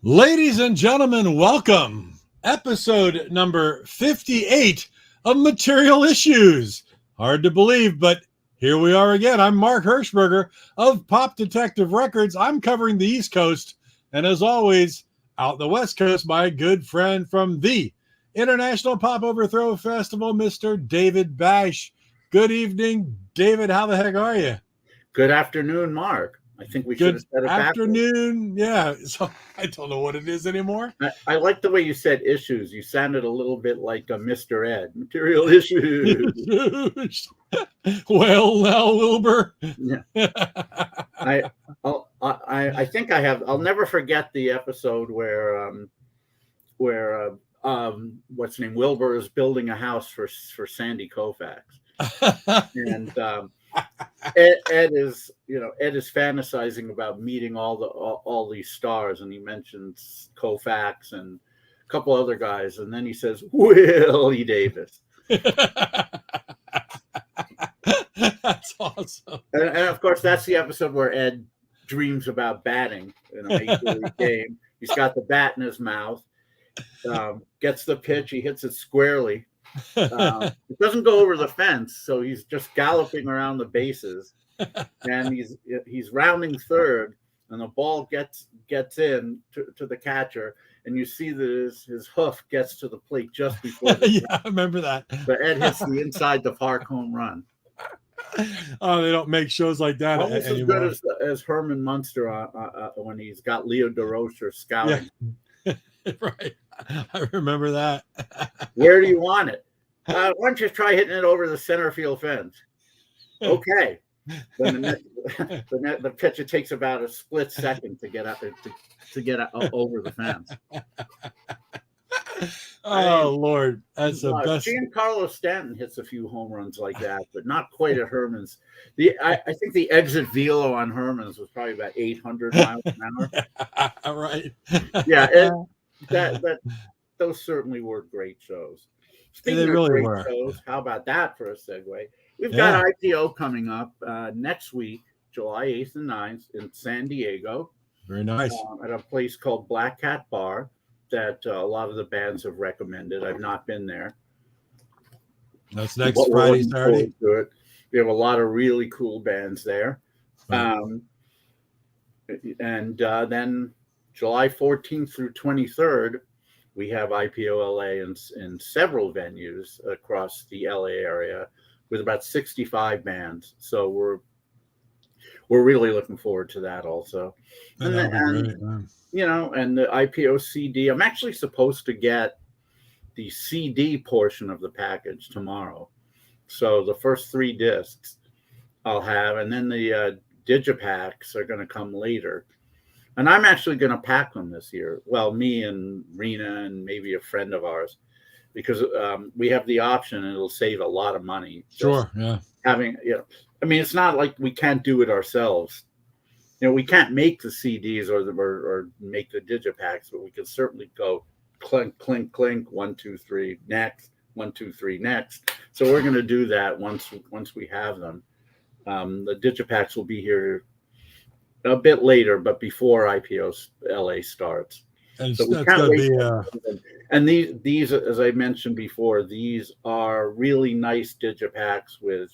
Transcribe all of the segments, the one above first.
Ladies and gentlemen, welcome. Episode number 58 of Material Issues. Hard to believe, but here we are again. I'm Mark Hershberger of Pop Detective Records. I'm covering the East Coast. And as always, out the West Coast, my good friend from the International Pop Overthrow Festival, Mr. David Bash. Good evening, David. How the heck are you? Good afternoon, Mark. I think we should have said it afternoon. Yeah. So I don't know what it is anymore. I like the way you said issues. You sounded a little bit like a Mr. Ed. Material issues. Well, now, Wilbur. Yeah. I think I have. I'll never forget the episode where what's his name, Wilbur is building a house for Sandy Koufax, and Ed is fantasizing about meeting all these stars, and he mentions Koufax and a couple other guys, and then he says Willie Davis. That's awesome. And of course, that's the episode where Ed dreams about batting in a major league game. He's got the bat in his mouth, gets the pitch, he hits it squarely. It doesn't go over the fence, so he's just galloping around the bases, and he's rounding third, and the ball gets in to the catcher, and you see that his hoof gets to the plate just before. Yeah, I remember that. But Ed hits the inside the park home run. Oh, they don't make shows like that almost anymore. As good as Herman Munster when he's got Leo DeRocher scouting. Yeah. Right. I remember that. Where do you want it? Why don't you try hitting it over the center field fence? Okay. Then the pitcher takes about a split second to get up to get over the fence. Oh, Lord, that's the best. Giancarlo Stanton hits a few home runs like that, but not quite at Herman's. I think the exit velo on Herman's was probably about 800 miles an hour. All right. Yeah, those certainly were great shows. Speaking they really of were. Shows, how about that for a segue? We've got IPO coming up next week, July 8th and 9th in San Diego. Very nice. At a place called Black Cat Bar that a lot of the bands have recommended. I've not been there. That's next Friday, Saturday. We have a lot of really cool bands there. Right. And then July 14th through 23rd, we have IPO LA in several venues across the LA area with about 65 bands. So we're really looking forward to that also. And the IPO CD, I'm actually supposed to get the CD portion of the package tomorrow. So the first 3 discs I'll have, and then the digipacks are going to come later. And I'm actually going to pack them this year. Well, me and Rena and maybe a friend of ours, because we have the option and it'll save a lot of money. Sure. Yeah. Having, I mean, it's not like we can't do it ourselves. We can't make the CDs or make the digipacks, but we can certainly go clink, clink, clink, 1, 2, 3, next, 1, 2, 3, next. So we're going to do that once we have them. The digipacks will be here a bit later, but before IPO LA starts. And so we can't wait. And these, as I mentioned before, these are really nice digipacks with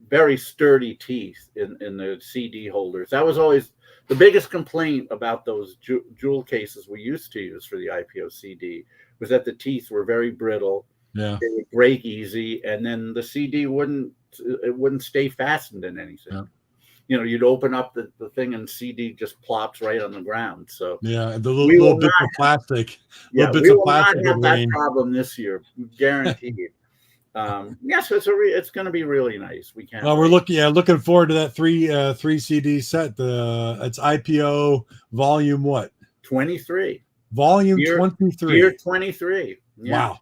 very sturdy teeth in the CD holders. That was always the biggest complaint about those jewel cases we used to use for the IPO CD, was that the teeth were very brittle. Yeah, they would break easy, and then the CD wouldn't stay fastened in anything. Yeah. You'd open up the thing and CD just plops right on the ground. So yeah, the little bits of plastic. Yeah, we will not have that problem this year, guaranteed. Yes, it's going to be really nice. We can't. Well, we're looking forward to that three CD set. It's IPO volume what? 23. Volume 23. Year 23. Yeah.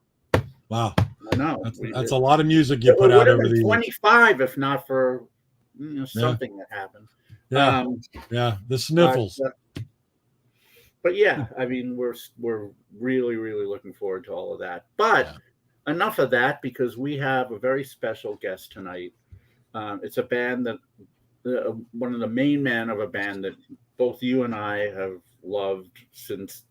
Wow. I know. That's a lot of music you put out over the 25, if not for something that happened. Yeah. The sniffles. But yeah, I mean, we're really, really looking forward to all of that. But enough of that, because we have a very special guest tonight. It's a band that one of the main men of a band that both you and I have loved since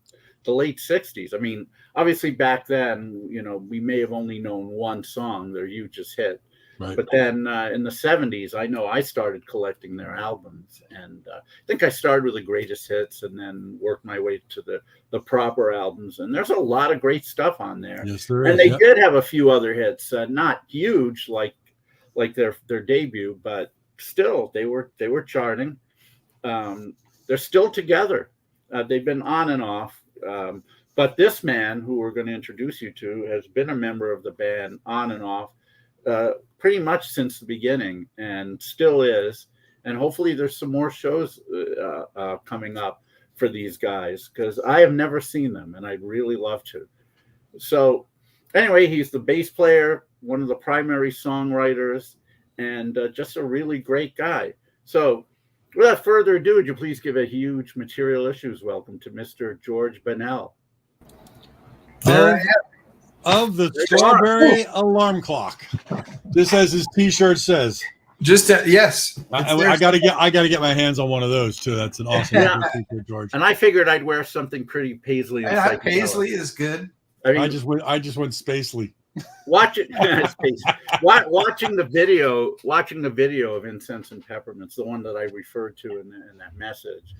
the late 60s. I mean, obviously back then, we may have only known one song, their hugest hit. Right. But then in the 70s, I know I started collecting their albums. And I think I started with the greatest hits and then worked my way to the proper albums. And there's a lot of great stuff on there. Yes, there and is. they did have a few other hits, not huge like their debut, but still they were charting. They're still together. They've been on and off. But this man who we're going to introduce you to has been a member of the band on and off pretty much since the beginning, and still is. And hopefully there's some more shows coming up for these guys, because I have never seen them and I'd really love to. So anyway, he's the bass player, one of the primary songwriters, and just a really great guy. So without further ado, would you please give a huge Material Issues welcome to Mr. George Bunnell. Of the Strawberry Alarm Clock, just as his T-shirt says. Yes, I got to get my hands on one of those too. That's an awesome T-shirt, George. And I figured I'd wear something pretty paisley. And paisley is good. I mean, I just went spacely. Watching the video of Incense and Peppermints, the one that I referred to in that message.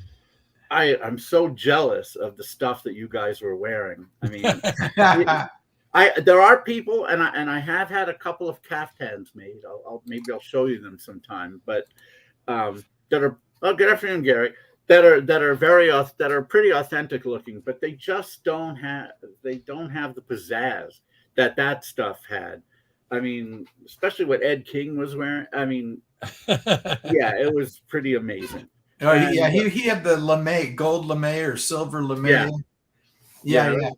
I'm so jealous of the stuff that you guys were wearing. I mean, there are people, and I have had a couple of caftans made. Maybe I'll show you them sometime. But that are good afternoon, Gary. That are pretty authentic looking, but they just don't have the pizzazz that stuff had. I mean, especially what Ed King was wearing. I mean, yeah, it was pretty amazing. Oh, yeah, he had the lame, gold lame or silver lame. Yeah.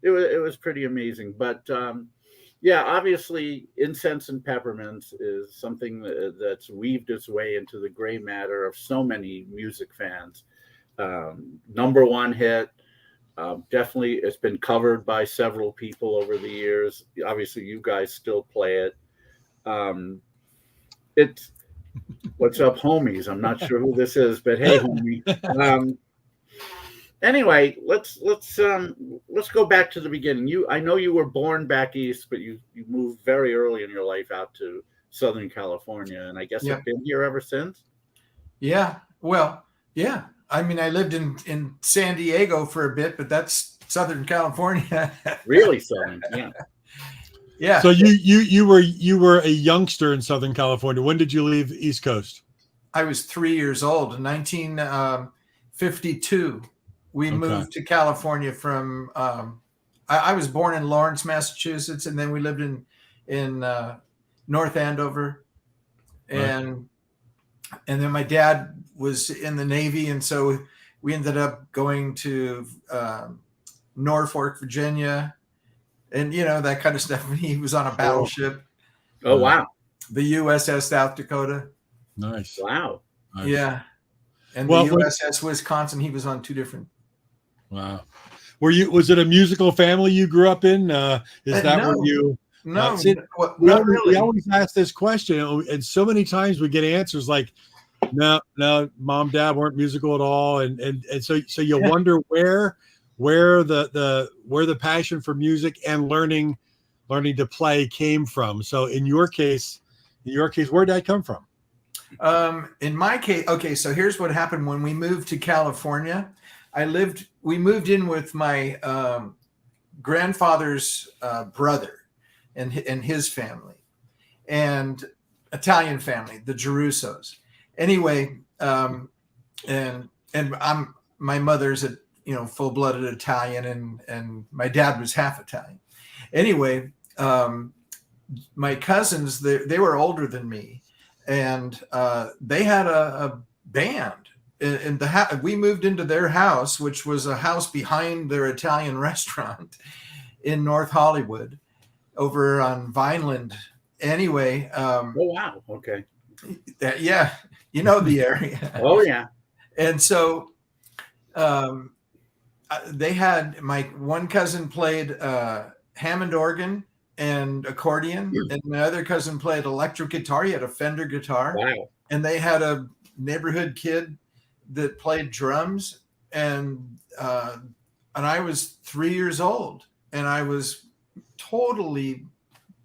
It was pretty amazing. But yeah, obviously, Incense and Peppermints is something that's weaved its way into the gray matter of so many music fans. Number one hit. Definitely, it's been covered by several people over the years. Obviously, you guys still play it. It's what's up, homies? I'm not sure who this is, but hey, homie. Anyway, let's go back to the beginning. I know you were born back east, but you moved very early in your life out to Southern California, and I guess you've been here ever since. Yeah. Well, yeah. I mean, I lived in San Diego for a bit, but that's Southern California. Really southern, yeah. Yeah. So you were a youngster in Southern California. When did you leave the East Coast? I was 3 years old in 1952. We moved to California from. I was born in Lawrence, Massachusetts, and then we lived in North Andover, and then my dad was in the Navy, and so we ended up going to Norfolk, Virginia, and that kind of stuff. He was on a battleship. Oh wow! The USS South Dakota. Nice. Wow. Nice. Yeah, and the USS Wisconsin. He was on two different. Wow. Was it a musical family you grew up in? Is that no. what you? No, not really. We always ask this question, and so many times we get answers like, "No, mom, dad weren't musical at all," and so you wonder where the passion for music and learning to play came from. So in your case, where did that come from? In my case, okay. So here's what happened when we moved to California. We moved in with my grandfather's brother and his family, and Italian family, the Gerussos. Anyway, and my mother's a full-blooded Italian, and my dad was half Italian. Anyway, my cousins, they were older than me, and they had a band. And we moved into their house, which was a house behind their Italian restaurant in North Hollywood, over on Vineland. Anyway. Oh wow! Okay. Yeah, you know the area. Oh yeah. And so, they had my one cousin played Hammond organ and accordion, and my other cousin played electric guitar. He had a Fender guitar. Wow. and they had a neighborhood kid that played drums, and I was 3 years old, and I was totally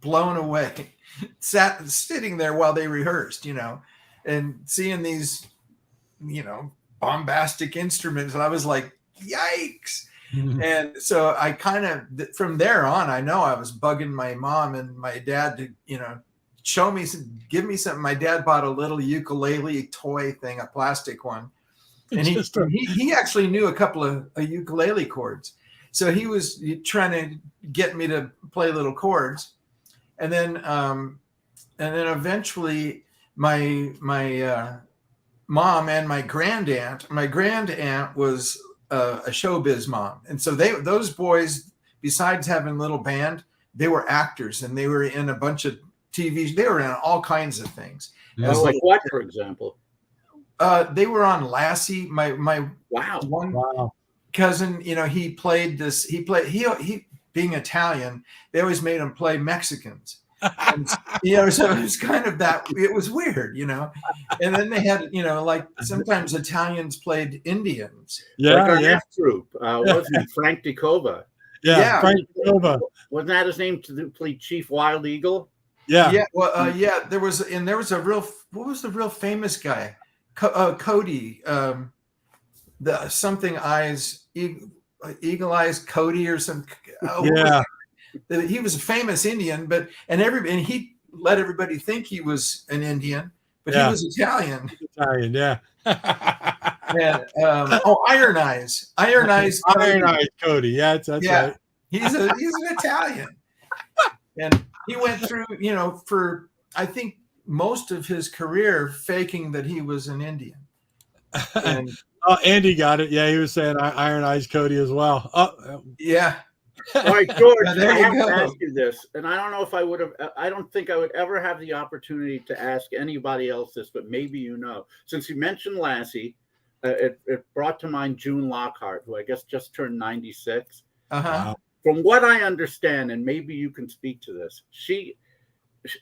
blown away, sitting there while they rehearsed, and seeing these, bombastic instruments, and I was like, yikes. And so I kind of, from there on, I know I was bugging my mom and my dad to, show me, give me something. My dad bought a little ukulele toy thing, a plastic one. And he actually knew a couple of ukulele chords. So he was trying to get me to play little chords. And then eventually my mom and my grand aunt was a showbiz mom. And so those boys, besides having a little band, they were actors, and they were in a bunch of TVs. They were in all kinds of things. Like what, for example? They were on Lassie. My Wow. cousin, he played this. He being Italian, they always made him play Mexicans. And, so it was kind of that. It was weird, And then they had, like sometimes Italians played Indians. Like our next group, wasn't it Frank DeCova? Yeah, Frank DeCova. Wasn't that his name to play Chief Wild Eagle? Yeah. Yeah. Well, there was a real. What was the real famous guy? Cody. The something eyes, eagle eyes Cody or some. Yeah. He was a famous Indian, and he let everybody think he was an Indian, but he was Italian. Italian, yeah. And Iron Eyes Cody. Yeah, that's right. He's an Italian, and he went through, for I think most of his career faking that he was an Indian. And Andy got it. Yeah, he was saying Iron Eyes Cody as well. Yeah. All right, George, there I you have go. to ask you this, and I don't know if I don't think I would ever have the opportunity to ask anybody else this, but maybe since you mentioned Lassie, it brought to mind June Lockhart, who I guess just turned 96. Wow. From what I understand, and maybe you can speak to this, she,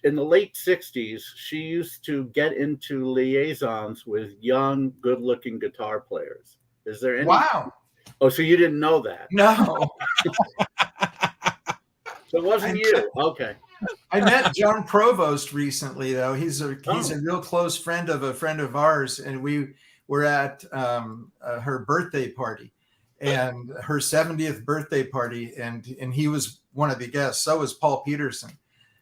in the late 60s, she used to get into liaisons with young, good-looking guitar players. Is there any? Wow. Oh, so you didn't know that? No. So it wasn't you. Okay. I met John Provost recently, though. He's a real close friend of ours, and we were at her birthday party, and her 70th birthday party, and he was one of the guests. So was Paul Peterson.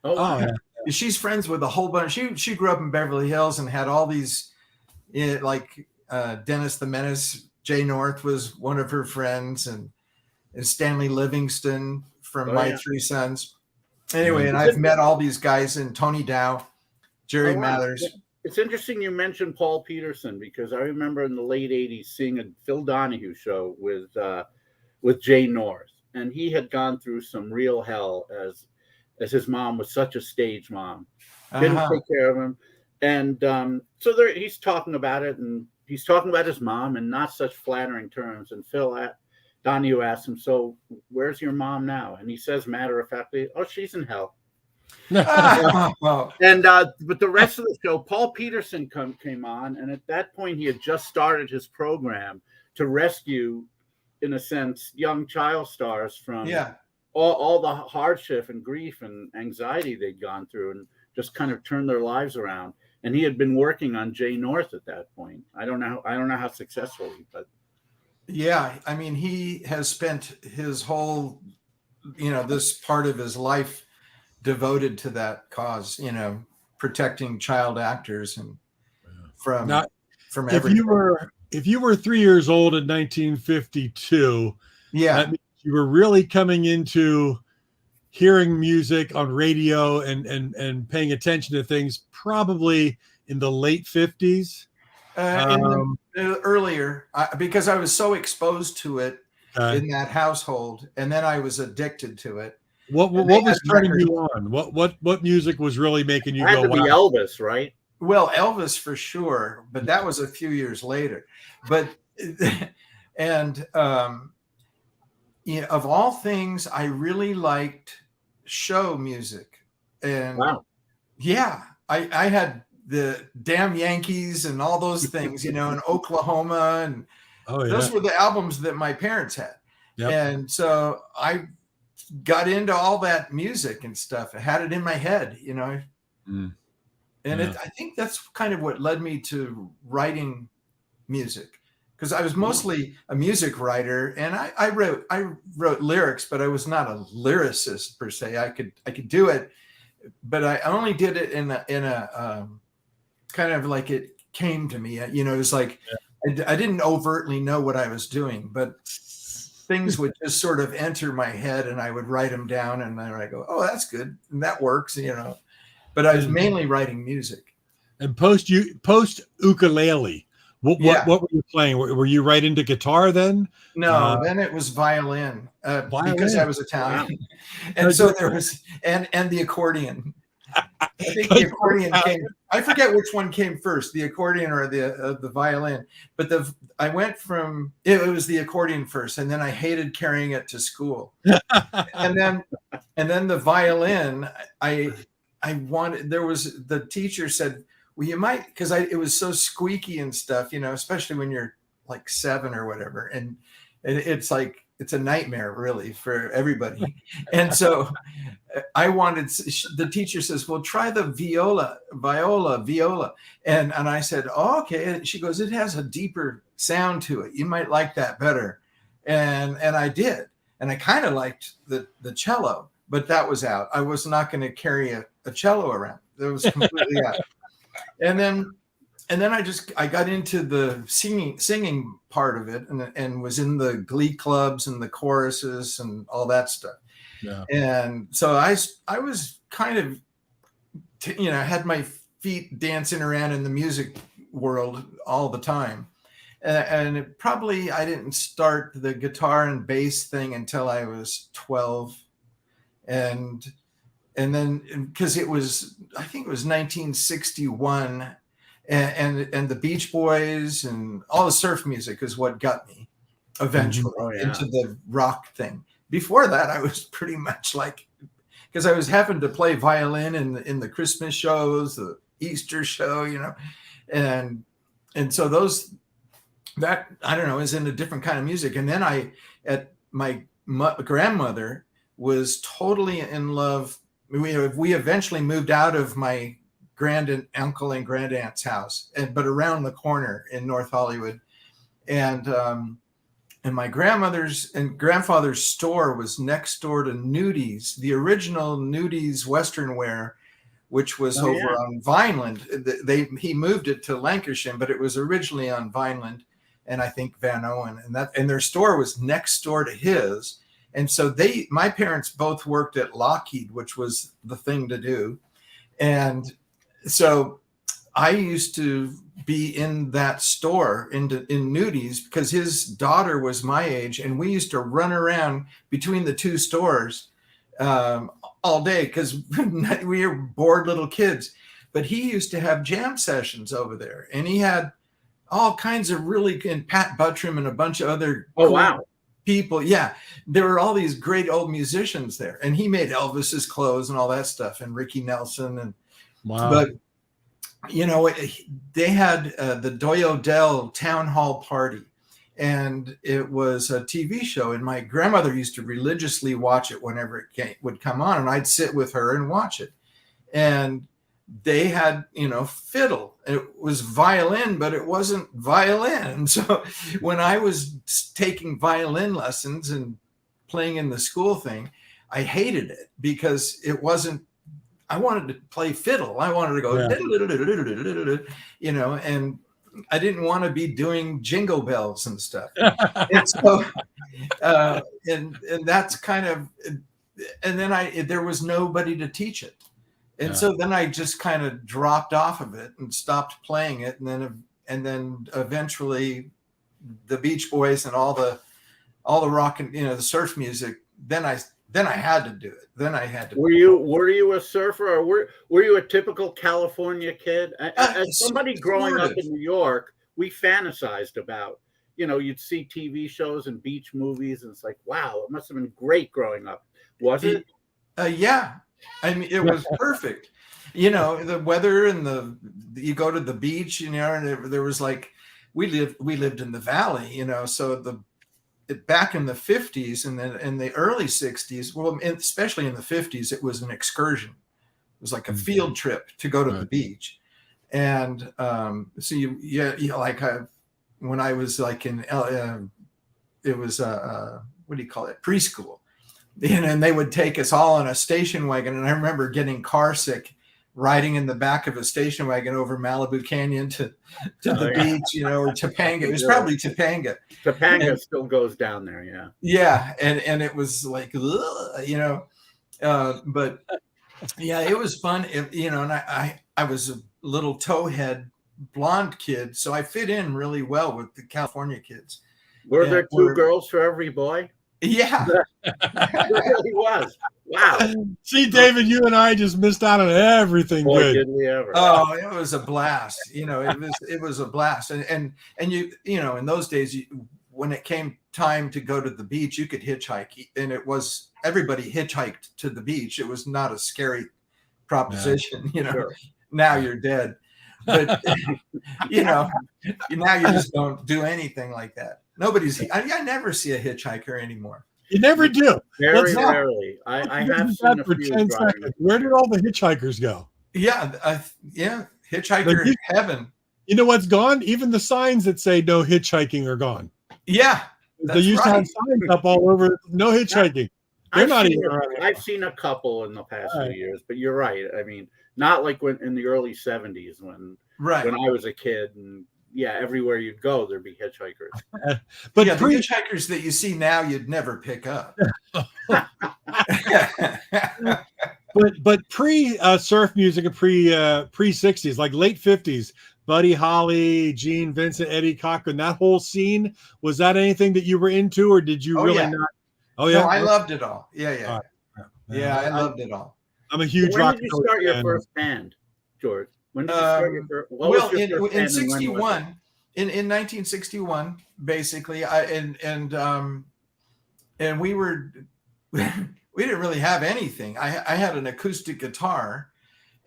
Oh, yeah. She's friends with a whole bunch. She grew up in Beverly Hills and had all these, like Dennis the Menace. Jay North was one of her friends, and Stanley Livingston from My Three Sons. Anyway, and I've met all these guys, and Tony Dow, Jerry Mathers. It's interesting you mentioned Paul Peterson, because I remember in the late 80s seeing a Phil Donahue show with Jay North, and he had gone through some real hell as his mom was such a stage mom. Didn't take care of him. And so he's talking about it, and he's talking about his mom in not such flattering terms. And Donahue asked him, "So where's your mom now?" And he says, matter-of-factly, "Oh, she's in hell." And but the rest of the show, Paul Peterson came on, and at that point he had just started his program to rescue, in a sense, young child stars from all the hardship and grief and anxiety they'd gone through, and just kind of turn their lives around. And he had been working on Jay North at that point. I don't know how successfully, but yeah, I mean, he has spent his whole, this part of his life devoted to that cause, protecting child actors and from everything. If you were 3 years old in 1952, that means you were really coming into hearing music on radio and paying attention to things probably in the late 50s. Earlier, because I was so exposed to it in that household, and then I was addicted to it. What was turning you on? What music was really making you go? Be Elvis, right? Well, Elvis for sure, but that was a few years later. But and of all things, I really liked show music, and I had the damn Yankees and all those things, you know, and Oklahoma, and those were the albums that my parents had. Yep. And so I got into all that music and stuff. I had it in my head, you know. And I think that's kind of what led me to writing music, because I was mostly a music writer, and I wrote lyrics, but I was not a lyricist per se. I could do it, but I only did it in a kind of like it came to me. You know, it was like I didn't overtly know what I was doing, but things would just sort of enter my head, and I would write them down, and then I go, "Oh, that's good, and that works," you know. But I was mainly writing music. And post ukulele. What were you playing? Were you right into guitar then? No, then it was violin, because I was Italian. Wow. And so there was and the accordion. I think the accordion came. I forget which one came first, the accordion or the violin. But I went from it was the accordion first, and then I hated carrying it to school. and then the violin, I wanted. There was the teacher said, well, you might, because it was so squeaky and stuff, you know, especially when you're like 7 or whatever, and it's like it's a nightmare really for everybody. And so I wanted, the teacher says, well, try the viola. And I said, oh, okay. And she goes, it has a deeper sound to it. You might like that better. And I did. And I kind of liked the cello, but that was out. I was not going to carry a cello around. It was completely out. And then I got into the singing part of it, and was in the glee clubs and the choruses and all that stuff. Yeah. And so I was kind of, had my feet dancing around in the music world all the time. And I didn't start the guitar and bass thing until I was 12. And then, because I think it was 1961, and the Beach Boys and all the surf music is what got me eventually into the rock thing. Before that, I was pretty much like, because I was having to play violin in the Christmas shows, the Easter show, you know, and so that I don't know, is in a different kind of music. And then my grandmother was totally in love. We eventually moved out of my uncle and grandaunt's house, but around the corner in North Hollywood, and my grandmother's and grandfather's store was next door to Nudies, the original Nudies Western Wear, which was over on Vineland. He moved it to Lancashire, but it was originally on Vineland, and I think Van Owen, and their store was next door to his. And so my parents both worked at Lockheed, which was the thing to do. And so I used to be in that store in Nudies, because his daughter was my age, and we used to run around between the two stores all day, because we were bored little kids. But he used to have jam sessions over there, and he had all kinds of and Pat Buttram and a bunch of other people. Yeah, there were all these great old musicians there, and he made Elvis's clothes and all that stuff, and Ricky Nelson. And but they had the Doyle Dell Town Hall Party, and it was a TV show, and my grandmother used to religiously watch it whenever it would come on, and I'd sit with her and watch it. And they had, fiddle. It was violin, but it wasn't violin. So when I was taking violin lessons and playing in the school thing, I hated it, because it wasn't, I wanted to play fiddle. I wanted to go, and I didn't want to be doing jingle bells and stuff. And so, and that's kind of, and then there was nobody to teach it. And so then I just kind of dropped off of it and stopped playing it. And then eventually the Beach Boys and all the rock and, the surf music, then I had to do it. Then I had to. Were you a surfer, or were you a typical California kid? As somebody growing up in New York, we fantasized about, you'd see TV shows and beach movies, and it's like, wow, it must have been great growing up. Was it? Yeah. I mean, it was perfect. the weather and you go to the beach, and there was like, we lived in the valley, so back in the 50s and then in the early 60s, well, especially in the 50s, it was an excursion. It was like a field trip to go to the beach. And so when I was like it was what do you call it, preschool, and they would take us all in a station wagon, and I remember getting car sick riding in the back of a station wagon over Malibu Canyon to the beach, or Topanga. It was probably Topanga. Topanga still goes down there, yeah. Yeah, and it was like, but yeah, it was fun. And I was a little towhead blonde kid, so I fit in really well with the California kids. Were there two girls for every boy? Yeah. It really was. Wow. See, David, you and I just missed out on everything. Boy, good. did we ever. Oh, it was a blast. It was a blast. And in those days, when it came time to go to the beach, you could hitchhike, and everybody hitchhiked to the beach. It was not a scary proposition. Sure. Now you're dead, but now you just don't do anything like that. I never see a hitchhiker anymore. You never do. Very rarely. I have seen a for few 10 driving. seconds. Where did all the hitchhikers go? Yeah, hitchhiker heaven. You know what's gone? Even the signs that say no hitchhiking are gone. Yeah, they used to have signs up all over, no hitchhiking. I've seen a couple in the past few years, but you're right. I mean, not like in the early 70s when I was a kid, and everywhere you'd go, thered be hitchhikers. But the hitchhikers that you see now, you'd never pick up. but pre surf music and pre 60s, like late 50s, Buddy Holly, Gene Vincent, Eddie Cochran, that whole scene, was that anything that you were into, or did you not? Oh yeah, no, I loved it all. Yeah. I loved it all. I'm a huge rock. When did you start your first band, George? When did you start your first? What was your first in band 61, in 1961, basically, and we were we didn't really have anything. I had an acoustic guitar,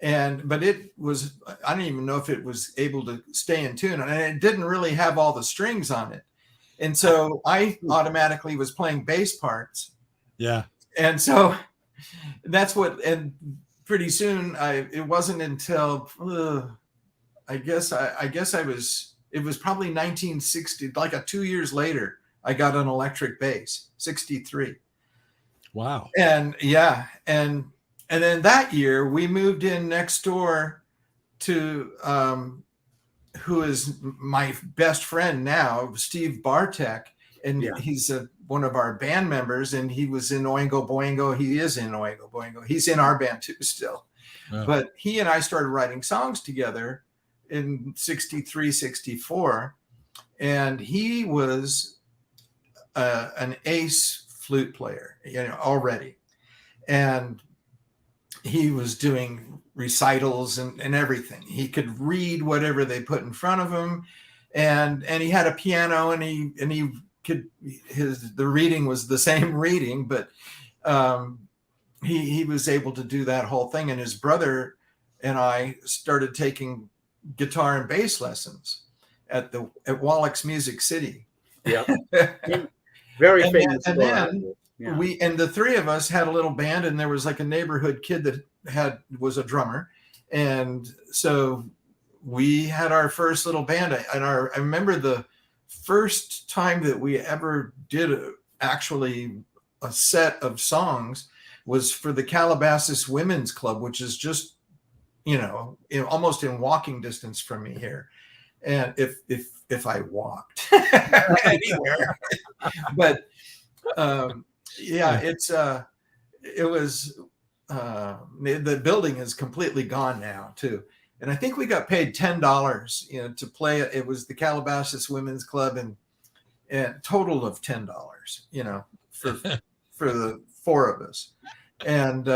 but it was, I don't even know if it was able to stay in tune, and it didn't really have all the strings on it. And so I automatically was playing bass parts. Yeah. And so that's and pretty soon it wasn't until it was probably 1960, like 2 years later, I got an electric bass, 63. Wow. And and then that year we moved in next door to who is my best friend now, Steve Bartek, and he's one of our band members, and he was in Oingo Boingo. He is in Oingo Boingo. He's in our band too still. Wow. But he and I started writing songs together in 63, 64, and he was an ace flute player, already. And he was doing recitals and everything. He could read whatever they put in front of him, and he had a piano, and he could, the reading was the same reading, but he was able to do that whole thing. And his brother and I started taking guitar and bass lessons at Wallach's Music City. Yeah, very famous. And then the three of us had a little band, and there was like a neighborhood kid that was a drummer, and so we had our first little band. I remember the first time that we ever did actually a set of songs was for the Calabasas Women's Club, which is just almost in walking distance from me here, and if I walked anywhere, but it was the building is completely gone now too, and I think we got paid $10 to play it. It was the Calabasas Women's Club, and total of $10 for the four of us, and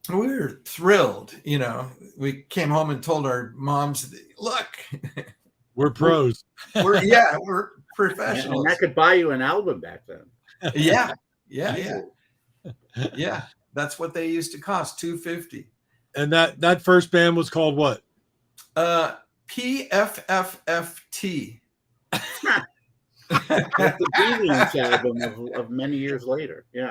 we were thrilled. We came home and told our moms, look, we're pros. We're professionals. And that could buy you an album back then. Yeah. That's what they used to cost, $250. And that first band was called what? PFFFT. That's the Deviants album of many years later. Yeah.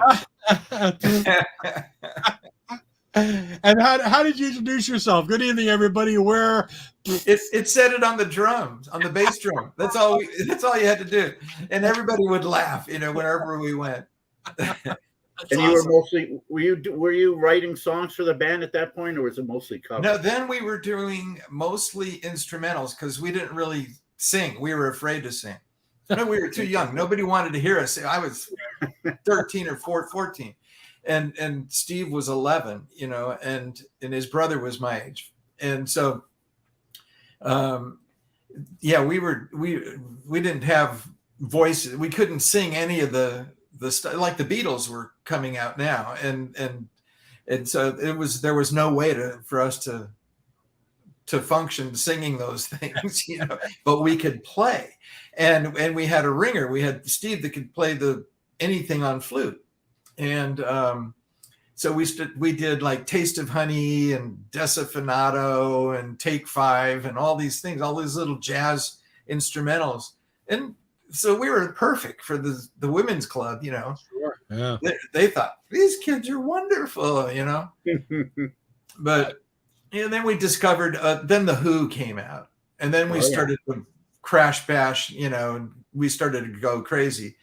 And how did you introduce yourself? Good evening, everybody. Where It said it on the drums, on the bass drum. That's all you had to do, and everybody would laugh, wherever we went. And you awesome. were you writing songs for the band at that point, or was it mostly covers? No, then we were doing mostly instrumentals because we didn't really sing. We were afraid to sing. No, we were too young. Nobody wanted to hear us. I was 13 or 14, and Steve was 11, and his brother was my age, and so, we didn't have voices. We couldn't sing any of the stuff, like the Beatles were coming out now, and so there was no way for us to function singing those things, but we could play, and we had a ringer. We had Steve that could play anything on flute, and so we did like Taste of Honey and Desafinato and Take Five and all these things, all these little jazz instrumentals, and so we were perfect for the women's club, Sure. Yeah. They thought these kids are wonderful, But then we discovered. Then the Who came out, and then we started to crash bash. And we started to go crazy,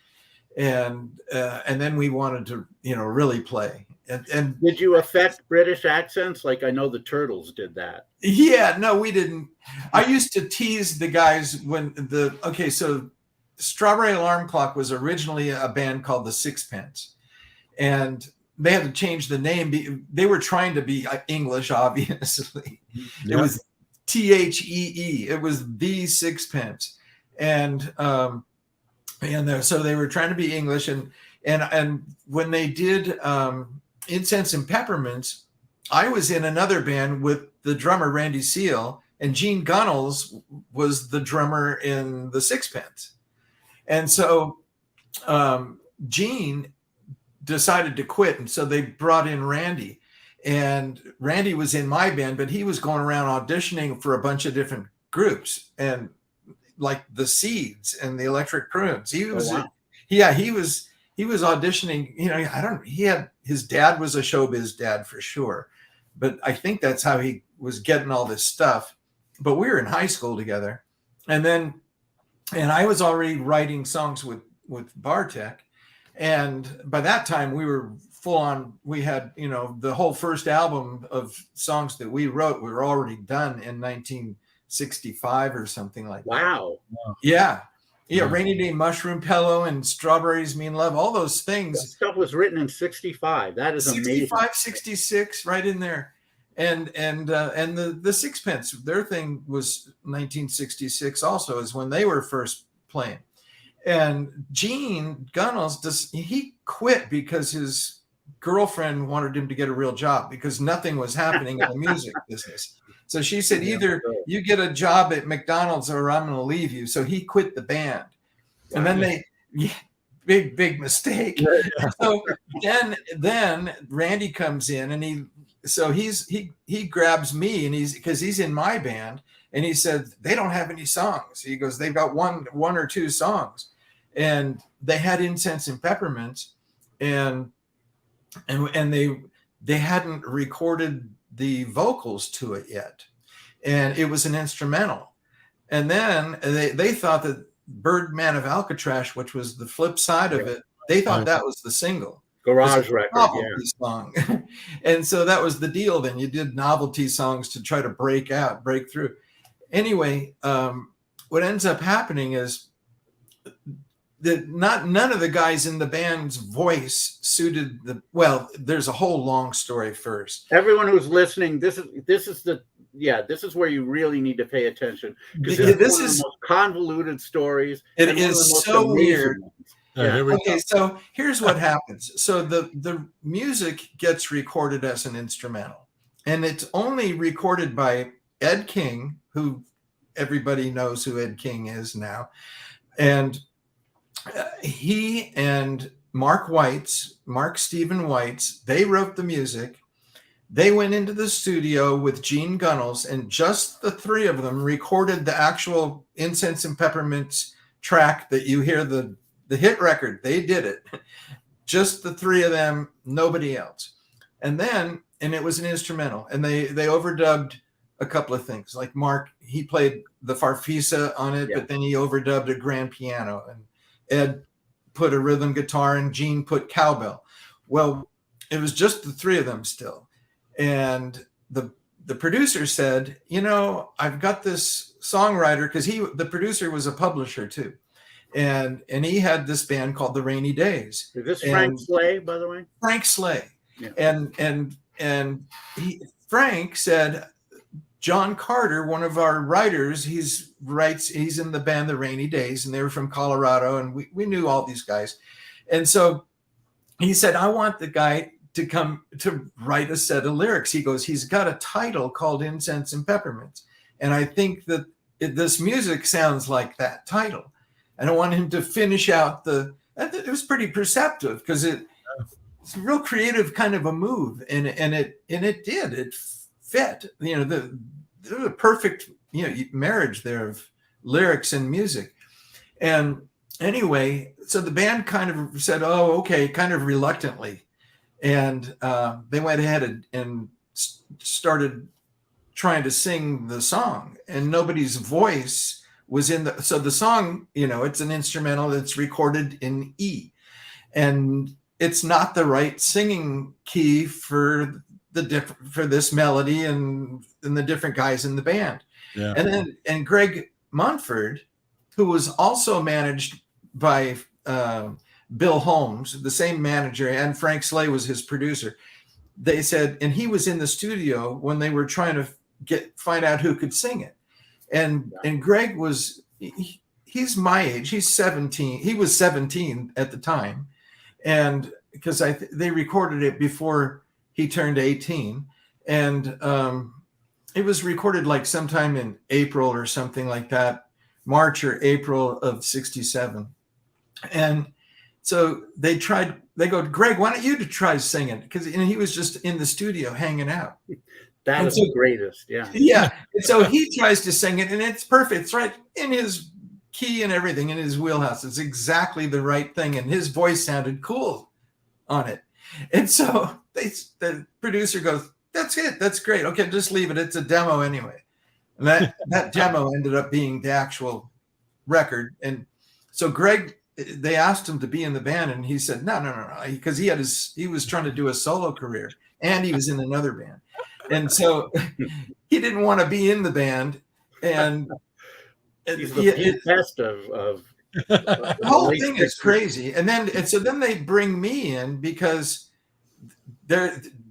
and then we wanted to, really play. And did you affect British accents? Like I know the Turtles did that. Yeah, no, we didn't. I used to tease the guys so Strawberry Alarm Clock was originally a band called the Sixpence, and they had to change the name. They were trying to be English, obviously. Yep. It was THEE. It was the Sixpence, and so they were trying to be English. And when they did Incense and Peppermints, I was in another band with the drummer Randy Seal, and Gene Gunnels was the drummer in the Sixpence. And so Gene decided to quit. And so they brought in Randy. And Randy was in my band, but he was going around auditioning for a bunch of different groups, and like the Seeds and the Electric Prunes. He was, he was auditioning. His dad was a showbiz dad for sure. But I think that's how he was getting all this stuff. But we were in high school together. And I was already writing songs with Bartek. And by that time we were full on. We had, the whole first album of songs that we wrote were already done in 1965 or something like that. Wow. Yeah. Yeah. Rainy Day Mushroom Pillow and Strawberries Mean Love, all those things. That stuff was written in 65. That is 65, amazing. 66, right in there. And the Sixpence, their thing was 1966 also, is when they were first playing. And Gene Gunnels, he quit because his girlfriend wanted him to get a real job because nothing was happening in the music business. So she said, either you get a job at McDonald's or I'm going to leave you. So he quit the band. And then big mistake. So then Randy comes in, and he grabs me, and because he's in my band, and he said they don't have any songs. He goes, they've got one or two songs, and they had Incense and Peppermints, and they hadn't recorded the vocals to it yet, and it was an instrumental. And then they thought that Birdman of Alcatraz, which was the flip side of it, they thought that was the single. Garage record, song. And so that was the deal. Then you did novelty songs to try to break through. Anyway, what ends up happening is that none of the guys in the band's voice suited there's a whole long story first. Everyone who's listening, this is where you really need to pay attention, because this is the most convoluted stories. It is so weird. Yeah. Okay, so here's what happens. So the music gets recorded as an instrumental, and it's only recorded by Ed King, who everybody knows who Ed King is now. And he and Mark Stephen Weitz, they wrote the music. They went into the studio with Gene Gunnels, and just the three of them recorded the actual Incense and Peppermints track that you hear, the hit record. They did it. Just the three of them, nobody else. And it was an instrumental, and they overdubbed a couple of things. Like Mark, he played the farfisa on it, but then he overdubbed a grand piano, and Ed put a rhythm guitar, and Gene put cowbell. Well, it was just the three of them still. And the producer said, I've got this songwriter, because the producer was a publisher too. And he had this band called the Rainy Days. Is this Frank Slay, by the way? Frank Slay. Yeah. And Frank said, John Carter, one of our writers, he's in the band the Rainy Days, and they were from Colorado, and we knew all these guys. And so he said, I want the guy to come to write a set of lyrics. He goes, he's got a title called Incense and Peppermints. And I think that this music sounds like that title. And I want him to finish out it was pretty perceptive, because it's a real creative kind of a move. And it did, it fit, the perfect, marriage there of lyrics and music. And anyway, so the band kind of said, oh, okay, kind of reluctantly. And they went ahead and started trying to sing the song, and nobody's voice was in so the song, it's an instrumental that's recorded in E, and it's not the right singing key for this melody and the different guys in the band. Yeah. And Greg Munford, who was also managed by Bill Holmes, the same manager, and Frank Slay was his producer. They said, and he was in the studio when they were trying to find out who could sing it. And Greg he's my age. He's 17. He was 17 at the time. And because they recorded it before he turned 18. And it was recorded like sometime in April or something like that, March or April of 67. And so they go, Greg, why don't you try singing? Because he was just in the studio hanging out. That is the greatest. Yeah. Yeah. And so he tries to sing it, and it's perfect. It's right in his key and everything, in his wheelhouse. It's exactly the right thing. And his voice sounded cool on it. And so the producer goes, that's it. That's great. Okay, just leave it. It's a demo anyway. And that demo ended up being the actual record. And so they asked him to be in the band, and he said, no, because he was trying to do a solo career, and he was in another band. And so he didn't want to be in the band. And he's the best of the whole thing is crazy. And so then they bring me in, because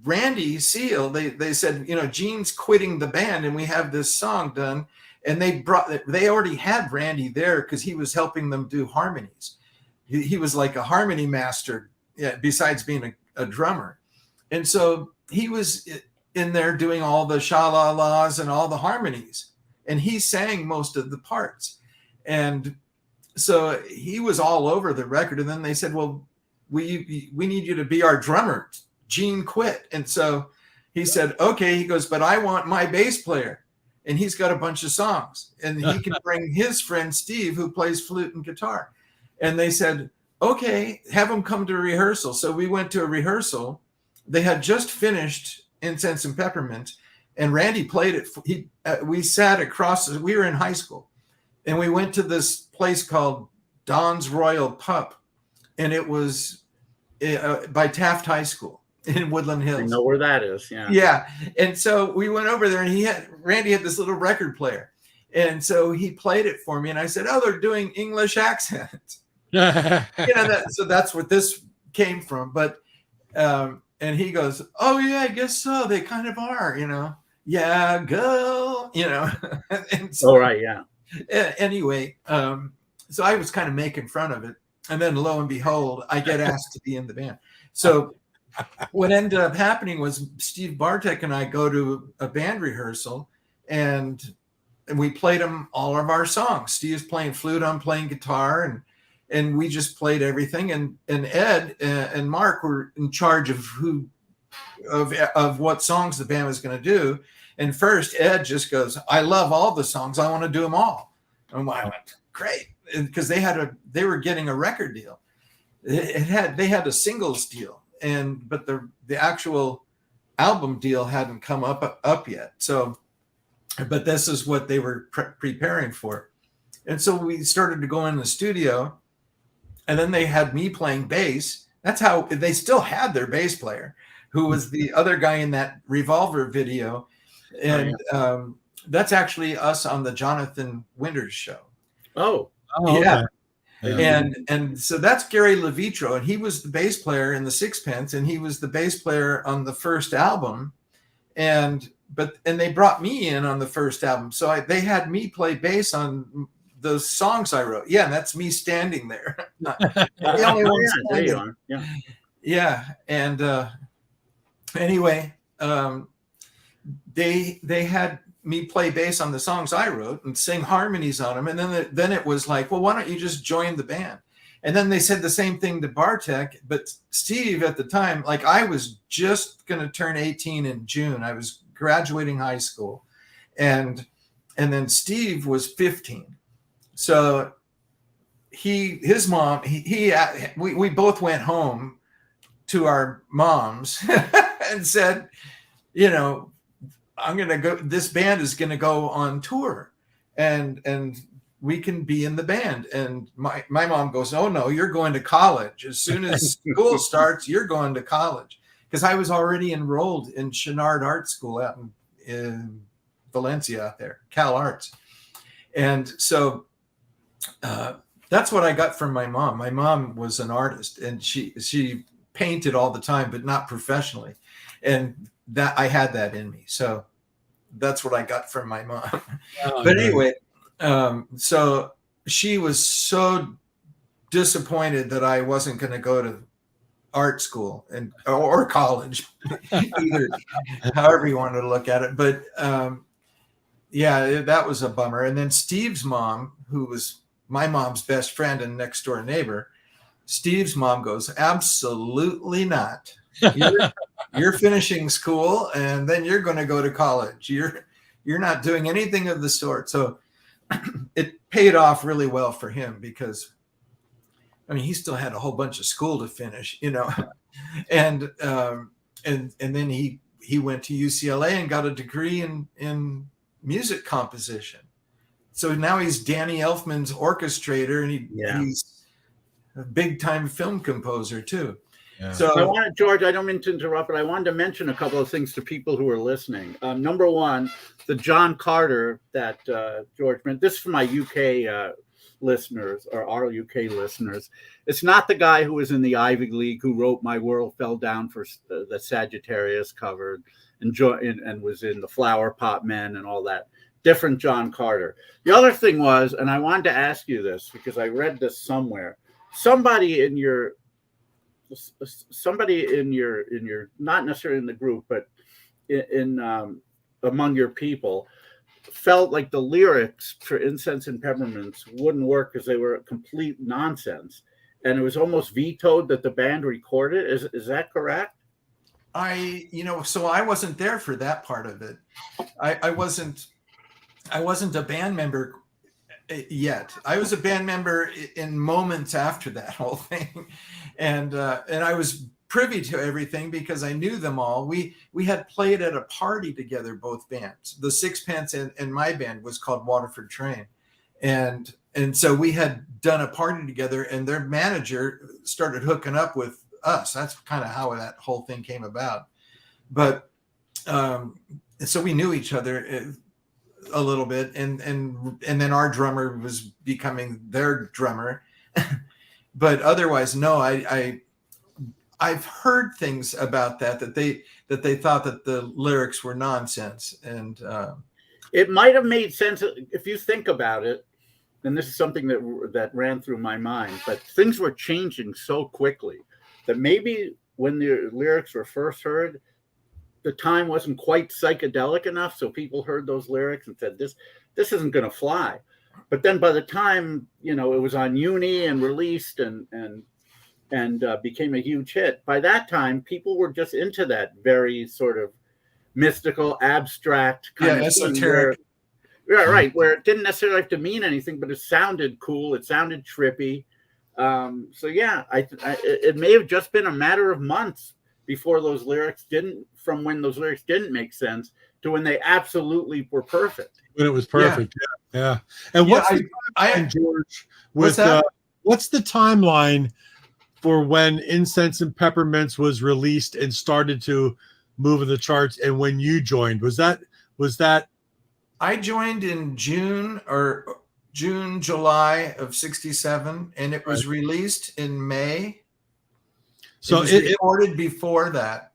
Randy Seal, they said, Gene's quitting the band, and we have this song done. And they already had Randy there, because he was helping them do harmonies. He was like a harmony master, besides being a drummer. And so he was in there doing all the sha-la-las and all the harmonies. And he sang most of the parts. And so he was all over the record. And then they said, well, we need you to be our drummer. Gene quit. And so he said, okay. He goes, but I want my bass player. And he's got a bunch of songs, and he can bring his friend Steve, who plays flute and guitar. And they said, okay, have him come to rehearsal. So we went to a rehearsal. They had just finished Incense and Peppermint, and Randy played it. We sat across, we were in high school, and we went to this place called Don's Royal Pup, and it was by Taft High School in Woodland Hills. I know where that is. Yeah. Yeah. And so we went over there, and Randy had this little record player. And so he played it for me. And I said, oh, they're doing English accents. So that's what this came from. But, and he goes, oh yeah, I guess so. They kind of are, yeah, go, and so, oh, right. Yeah. Anyway. So I was kind of making fun of it. And then lo and behold, I get asked to be in the band. So what ended up happening was Steve Bartek and I go to a band rehearsal, and we played him all of our songs. Steve's playing flute, I'm playing guitar, and we just played everything. And Ed and Mark were in charge of who of what songs the band was going to do. And first, Ed just goes, "I love all the songs. I want to do them all." And I went, "Great," because they were getting a record deal. They had a singles deal, but the actual album deal hadn't come up yet. So, but this is what they were preparing for. And so we started to go in the studio, and then they had me playing bass. That's how they still had their bass player, who was the other guy in that Revolver video. And that's actually us on the Jonathan Winters show. Oh, yeah. Okay. And so that's Gary LeVitro, and he was the bass player in the Sixpence, and he was the bass player on the first album. And they brought me in on the first album. So they had me play bass on the songs I wrote. Yeah, and that's me standing there. The only one standing. Yeah. And anyway, they had me play bass on the songs I wrote and sing harmonies on them. And then it was like, well, why don't you just join the band? And then they said the same thing to Bartek. But Steve at the time, like I was just going to turn 18 in June. I was graduating high school. And then Steve was 15. So his mom, we both went home to our moms and said, you know, I'm going to go, this band is going to go on tour and we can be in the band. And my mom goes, "Oh no, you're going to college. As soon as school starts, you're going to college." Because I was already enrolled in Chenard Art School out in Valencia out there, Cal Arts. And so that's what I got from my mom. My mom was an artist, and she painted all the time, but not professionally. And that I had that in me. So that's what I got from my mom. But anyway, so she was so disappointed that I wasn't going to go to art school or college, either, however you wanted to look at it. But yeah, that was a bummer. And then Steve's mom, who was my mom's best friend and next door neighbor, Steve's mom goes, "Absolutely not. You're finishing school and then you're going to go to college. You're not doing anything of the sort." So it paid off really well for him because, I mean, he still had a whole bunch of school to finish, you know, and then he went to UCLA and got a degree in music composition. So now he's Danny Elfman's orchestrator, and he's a big time film composer too. Yeah. So George, I don't mean to interrupt, but I wanted to mention a couple of things to people who are listening. Number one, the John Carter that George mentioned. This is for my UK listeners, or our UK listeners. It's not the guy who was in the Ivy League who wrote "My World Fell Down" for the Sagittarius covered and was in the Flower Pot Men and all that. Different John Carter. The other thing was, and I wanted to ask you this because I read this somewhere. Somebody in your, not necessarily in the group, but in among your people, felt like the lyrics for Incense and Peppermints wouldn't work because they were complete nonsense, and it was almost vetoed that the band record it. Is that correct? So I wasn't there for that part of it. I wasn't a band member yet. I was a band member in moments after that whole thing, and I was privy to everything because I knew them all. We had played at a party together, both bands. The Sixpence and my band was called Waterford Train, and so we had done a party together, and their manager started hooking up with us. That's kind of how that whole thing came about. But so we knew each other a little bit, and then our drummer was becoming their drummer. But otherwise, no, I've heard things about that they thought that the lyrics were nonsense, and it might have made sense if you think about it. And this is something that ran through my mind, but things were changing so quickly that maybe when the lyrics were first heard, the time wasn't quite psychedelic enough, so people heard those lyrics and said, "This isn't going to fly." But then by the time it was on Uni and released, and and became a huge hit. By that time, people were just into that very sort of mystical, abstract kind of thing esoteric. where it didn't necessarily have to mean anything, but it sounded cool. It sounded trippy. So yeah, it may have just been a matter of months before those lyrics from when those lyrics didn't make sense to when they absolutely were perfect. When it was perfect. Yeah. And what's the timeline, George? What's the timeline for when Incense and Peppermints was released and started to move in the charts, and when you joined? Was that I joined in July of 67, and it was released in May. So it was recorded before that.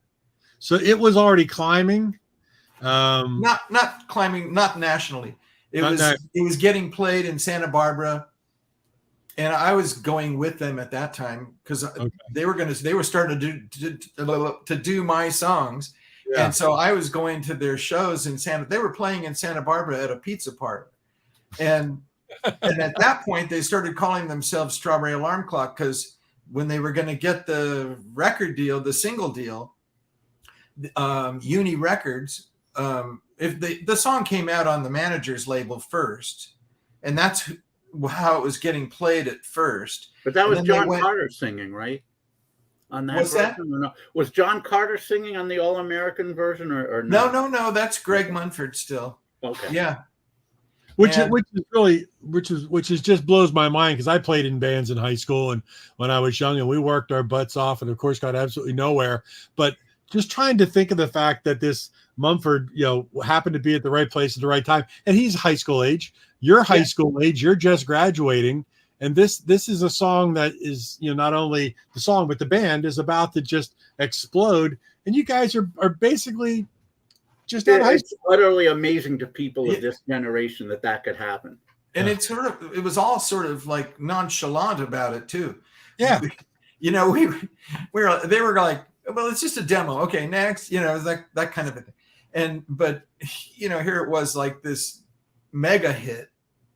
So it was already climbing. Not climbing, not nationally. It was getting played in Santa Barbara, and I was going with them at that time because they were starting to do my songs. Yeah. And so I was going to their shows in they were playing in Santa Barbara at a pizza parlor. And at that point, they started calling themselves Strawberry Alarm Clock because when they were going to get the record deal, the single deal, Uni Records, if the song came out on the manager's label first, and that's how it was getting played at first. But that was John Carter singing, right? On that version? No? Was John Carter singing on the All American version, or no? No. That's Greg Munford still. Okay. Yeah. Which just blows my mind because I played in bands in high school and when I was young, and we worked our butts off and of course got absolutely nowhere. But just trying to think of the fact that this Mumford, happened to be at the right place at the right time, and he's high school age. You're high school age. You're just graduating, and this is a song that is, not only the song but the band is about to just explode, and you guys are basically just out of high school. It's utterly amazing to people of this generation that could happen. And it was all sort of like nonchalant about it too. Yeah. They were like, well, it's just a demo. Okay, next, that kind of a thing. But here it was like this mega hit,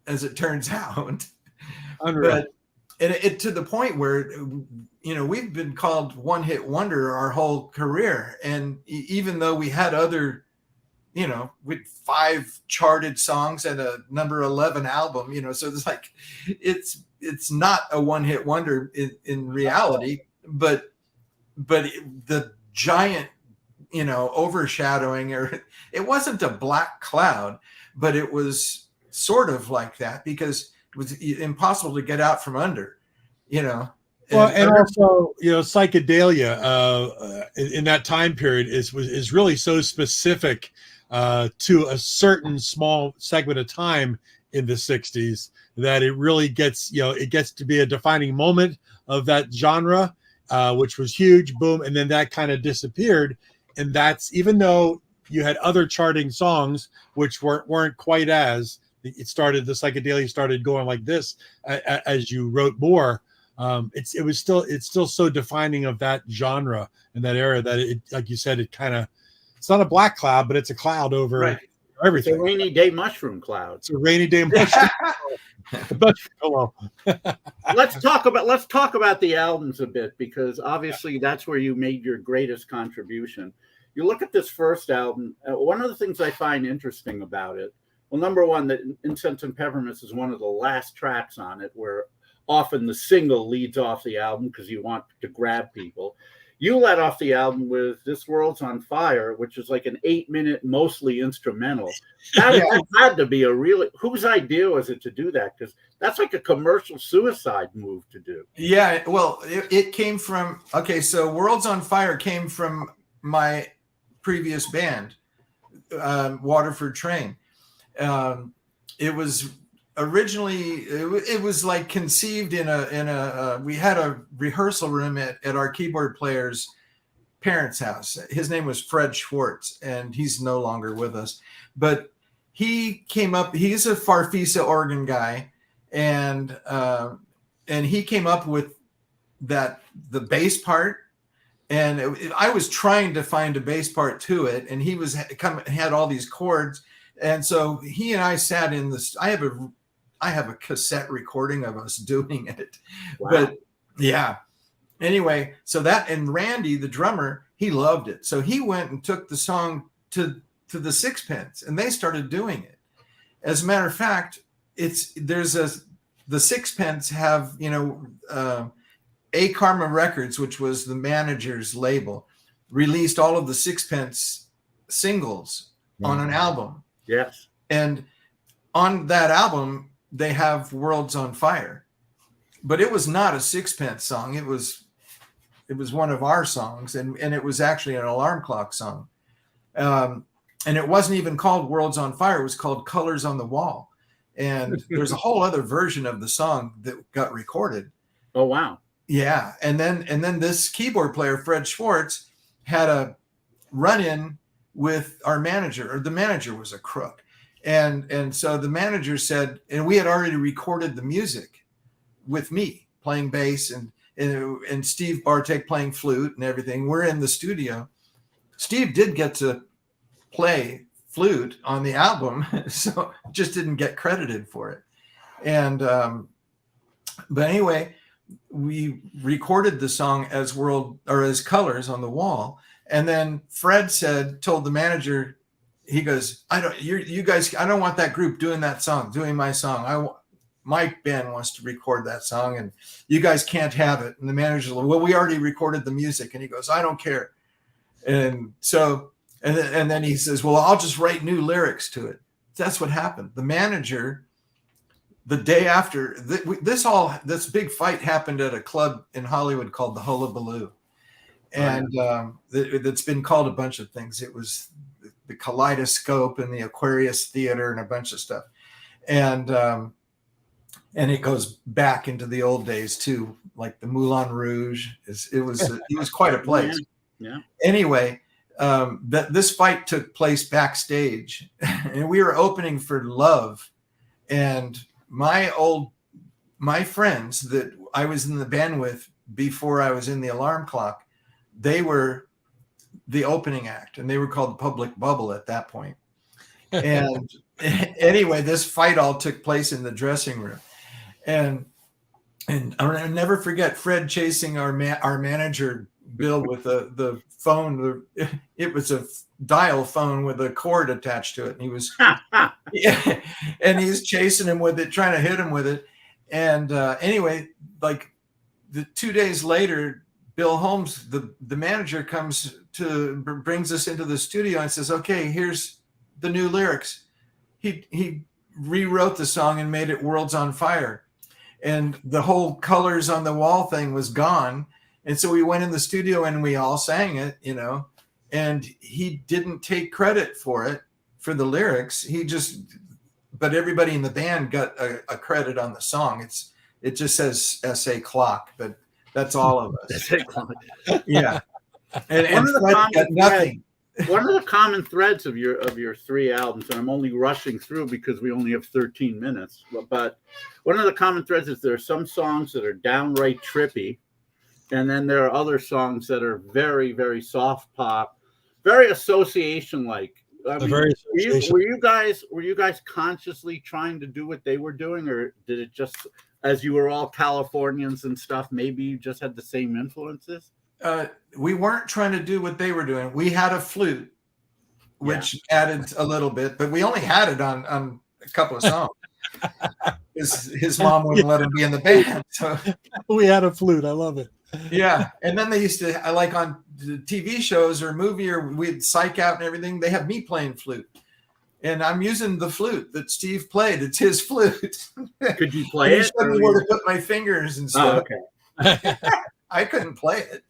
as it turns out. Unreal. But it to the point where, we've been called one hit wonder our whole career. And even though we had other, with 5 charted songs and a number 11 album, so it's like, it's not a one hit wonder in reality, but the giant, overshadowing, or it wasn't a black cloud, but it was sort of like that because it was impossible to get out from under, Well, and also, psychedelia in that time period is really so specific to a certain small segment of time in the 60s that it really gets, it gets to be a defining moment of that genre. Which was huge, boom, and then that kind of disappeared. And that's, even though you had other charting songs which weren't quite as, the psychedelia started going like this as you wrote more. It's still so defining of that genre and that era that it, like you said, it's not a black cloud, but it's a cloud over everything. It's a rainy day mushroom cloud. It's a rainy day mushroom cloud. Let's talk about the albums a bit, because obviously that's where you made your greatest contribution. You look at this first album. One of the things I find interesting about it, well, number one, that Incense and Peppermints is one of the last tracks on it, where often the single leads off the album because you want to grab people. You let off the album with This World's on Fire, which is like an 8-minute, mostly instrumental. That had to be whose idea was it to do that? Because that's like a commercial suicide move to do. Yeah, well, it came from, so World's on Fire came from my previous band, Waterford Train. It was originally, it was like conceived in a we had a rehearsal room at our keyboard player's parents' house. His name was Fred Schwartz, and he's no longer with us, but he came up, he's a Farfisa organ guy, and he came up with the bass part, and I was trying to find a bass part to it, and he had all these chords, and so he and I sat in this. I have a cassette recording of us doing it. Wow. But yeah, anyway, so that, and Randy, the drummer, he loved it. So he went and took the song to the Sixpence, and they started doing it. As a matter of fact, the Sixpence have, A Karma Records, which was the manager's label, released all of the Sixpence singles on an album. Yes. And on that album, they have Worlds on Fire. But it was not a Sixpence song. It was one of our songs, and it was actually an alarm clock song. And it wasn't even called Worlds on Fire. It was called Colors on the Wall. And there's a whole other version of the song that got recorded. Oh, wow. Yeah. And then this keyboard player, Fred Schwartz, had a run-in with our manager, or the manager was a crook. And so the manager said, and we had already recorded the music with me playing bass and Steve Bartek playing flute and everything. We're in the studio. Steve did get to play flute on the album, so just didn't get credited for it. And but anyway, we recorded the as as Colors on the Wall. And then Fred told the manager, he goes, you guys, I don't want that group doing my song. My band wants to record that song, and you guys can't have it. And the manager's like, well, we already recorded the music. And he goes, I don't care. And so, and then he says, well, I'll just write new lyrics to it. That's what happened. The manager, the day after this big fight happened at a club in Hollywood called the Hullabaloo. And it's been called a bunch of things. It was the Kaleidoscope and the Aquarius Theater and a bunch of stuff. And it goes back into the old days too, like the Moulin Rouge. It was quite a place. Yeah. Anyway, this fight took place backstage, and we were opening for Love, and my friends that I was in the band with before I was in the Alarm Clock, they were the opening act, and they were called the Public Bubble at that point. And anyway, this fight all took place in the dressing room. And I'll never forget Fred chasing our manager, Bill, with the phone. It was a dial phone with a cord attached to it. And he was, and he's chasing him with it, trying to hit him with it. And anyway, like 2 days later, Bill Holmes, the manager, brings us into the studio and says, okay, here's the new lyrics. He rewrote the song and made it Worlds on Fire. And the whole Colors on the Wall thing was gone. And so we went in the studio and we all sang it, and he didn't take credit for the lyrics. But everybody in the band got a credit on the song. It just says S.A. Clock, but that's all of us. S.A. Clock. Yeah. And Fred got nothing. One of the common threads of your three albums, and I'm only rushing through because we only have 13 minutes, but one of the common threads is there are some songs that are downright trippy, and then there are other songs that are very, very soft pop, very association-like. Were you guys consciously trying to do what they were doing, or did it just, as you were all Californians and stuff, maybe you just had the same influences? We weren't trying to do what they were doing. We had a flute, which added a little bit, but we only had it on a couple of songs. His mom wouldn't let him be in the band. So we had a flute. I love it. Yeah. And then they used to, like on the TV shows or movie, or we'd psych out and everything, they have me playing flute. And I'm using the flute that Steve played. It's his flute. Could you play it? He showed me where to put my fingers and stuff. Oh, okay. I couldn't play it.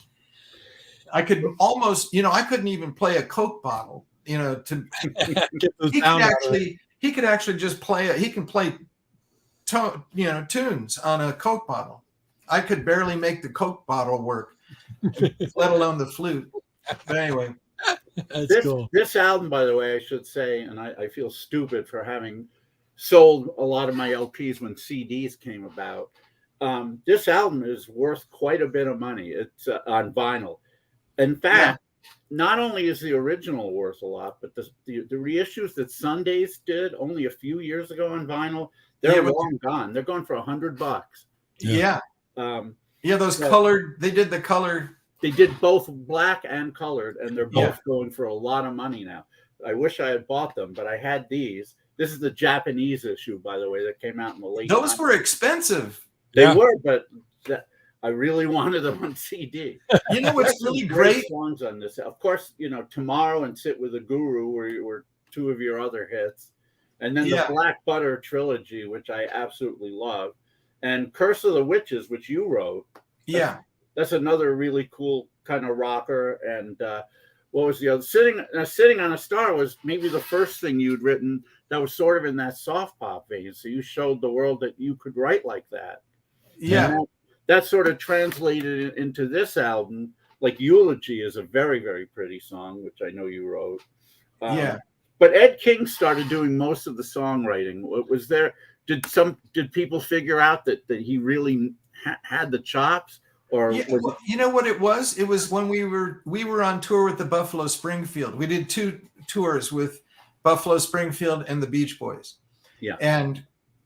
I could almost, I couldn't even play a Coke bottle, he could actually just play it. He can play, tunes on a Coke bottle. I could barely make the Coke bottle work, let alone the flute. But anyway. This album, by the way, I should say, and I feel stupid for having sold a lot of my LPs when CDs came about. This album is worth quite a bit of money. It's on vinyl. In fact, not only is the original worth a lot, but the reissues that Sundays did only a few years ago on vinyl, they're long gone. They're going for $100. Yeah. Yeah, those So colored. They did the color. they did both black and colored, and they're Yeah. both going for a lot of money now. I wish I had bought them, but I had these. This is the Japanese issue, by the way, that came out in the late Those 90s. were expensive. They Yeah. were, but I really wanted them on CD. You know what's There's some really great? songs on this. Of course, Tomorrow and Sit with a Guru were two of your other hits. And then Yeah. the Black Butter trilogy, which I absolutely love. And Curse of the Witches, which you wrote. Yeah. That's another really cool kind of rocker. And what was the other? Sitting on a Star was maybe the first thing you'd written that was sort of in that soft pop vein. So you showed the world that you could write like that. Yeah. And that sort of translated into this album. Like Eulogy is a very, very pretty song, which I know you wrote. Yeah. But Ed King started doing most of the songwriting. Was there? Did people figure out that he really had the chops, or Yeah, was well, you know what it was? It was when we were on tour with the Buffalo Springfield. We did 2 tours with Buffalo Springfield and the Beach Boys. Yeah.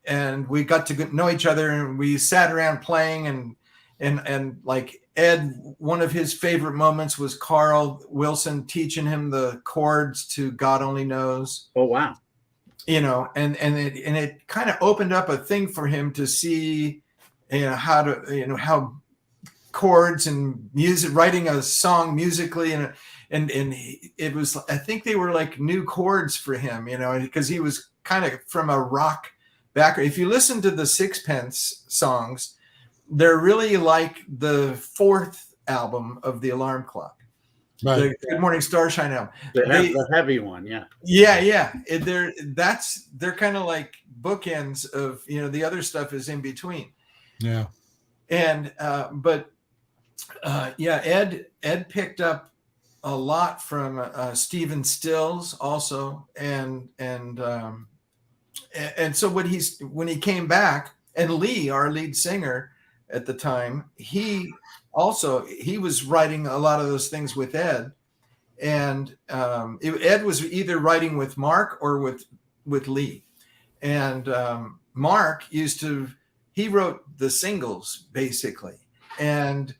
And we got to know each other, and we sat around playing, and like Ed, one of his favorite moments was Carl Wilson teaching him the chords to God Only Knows. Oh wow! And it kind of opened up a thing for him to see, how chords and music, writing a song musically, and it was, I think they were like new chords for him, because he was kind of from a rock background. If you listen to the Sixpence songs, they're really like the 4th album of the Alarm Clock, Right. the Good Morning Starshine album. The heavy one, yeah. Yeah. They're kind of like bookends of, the other stuff is in between. Yeah. And Ed picked up a lot from Stephen Stills also, and so when he came back, and Lee, our lead singer at the time, he was writing a lot of those things with Ed, and Ed was either writing with Mark or with Lee, and Mark he wrote the singles basically, and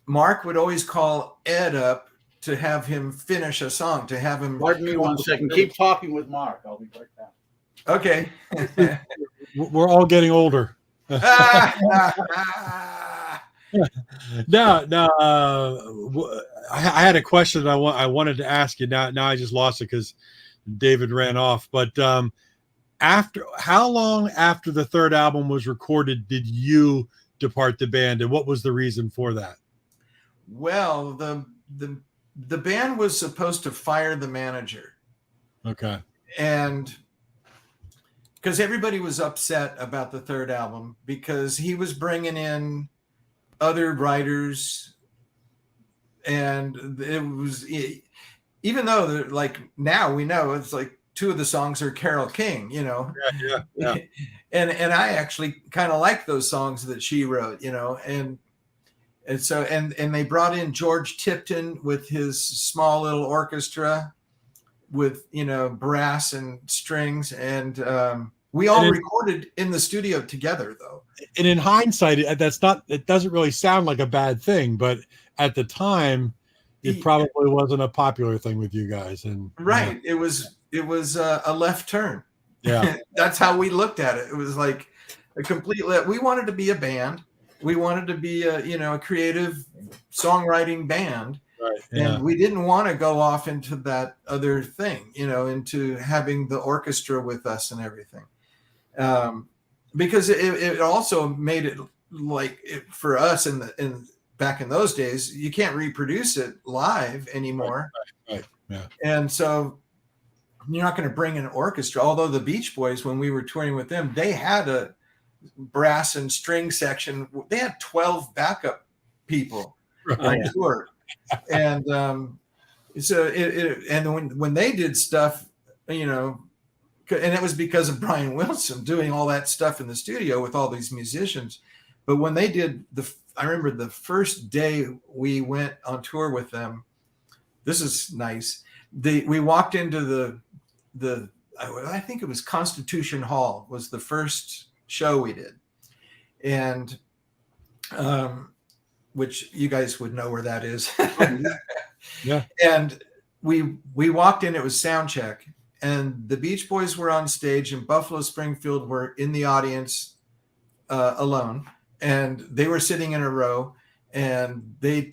Mark would always call Ed up to have him finish a song, to have him. Pardon me one second. Keep talking with Mark. I'll be right back. Okay. We're all getting older. Now, I had a question I wanted to ask you. Now I just lost it because David ran off. But how long after the 3rd album was recorded did you depart the band, and what was the reason for that? Well, the band was supposed to fire the manager. Okay. And because everybody was upset about the 3rd album, because he was bringing in other writers, and it was, even though like now we know it's like 2 of the songs are Carole King, Yeah. and I actually kind of like those songs that she wrote, and so they brought in George Tipton with his small little orchestra with brass and strings, and we all recorded in the studio together though. And in hindsight, it doesn't really sound like a bad thing, but at the time it probably wasn't a popular thing with you guys. And right. It was a left turn. Yeah. That's how we looked at it. It was like a complete we wanted to be a band. We wanted to be a creative songwriting band. Right. Yeah. And we didn't want to go off into that other thing, into having the orchestra with us and everything. Because it also made it like for us back in those days, you can't reproduce it live anymore. Right. Yeah. And so you're not going to bring an orchestra. Although the Beach Boys, when we were touring with them, they had a brass and string section. They had 12 backup people on tour. And so and when they did stuff, and it was because of Brian Wilson doing all that stuff in the studio with all these musicians. But when they did I remember the first day we went on tour with them. This is nice. We walked into I think it was Constitution Hall was the first show we did. And which you guys would know where that is. Yeah. And we walked in, it was sound check, and the Beach Boys were on stage and Buffalo Springfield were in the audience alone, and they were sitting in a row, and the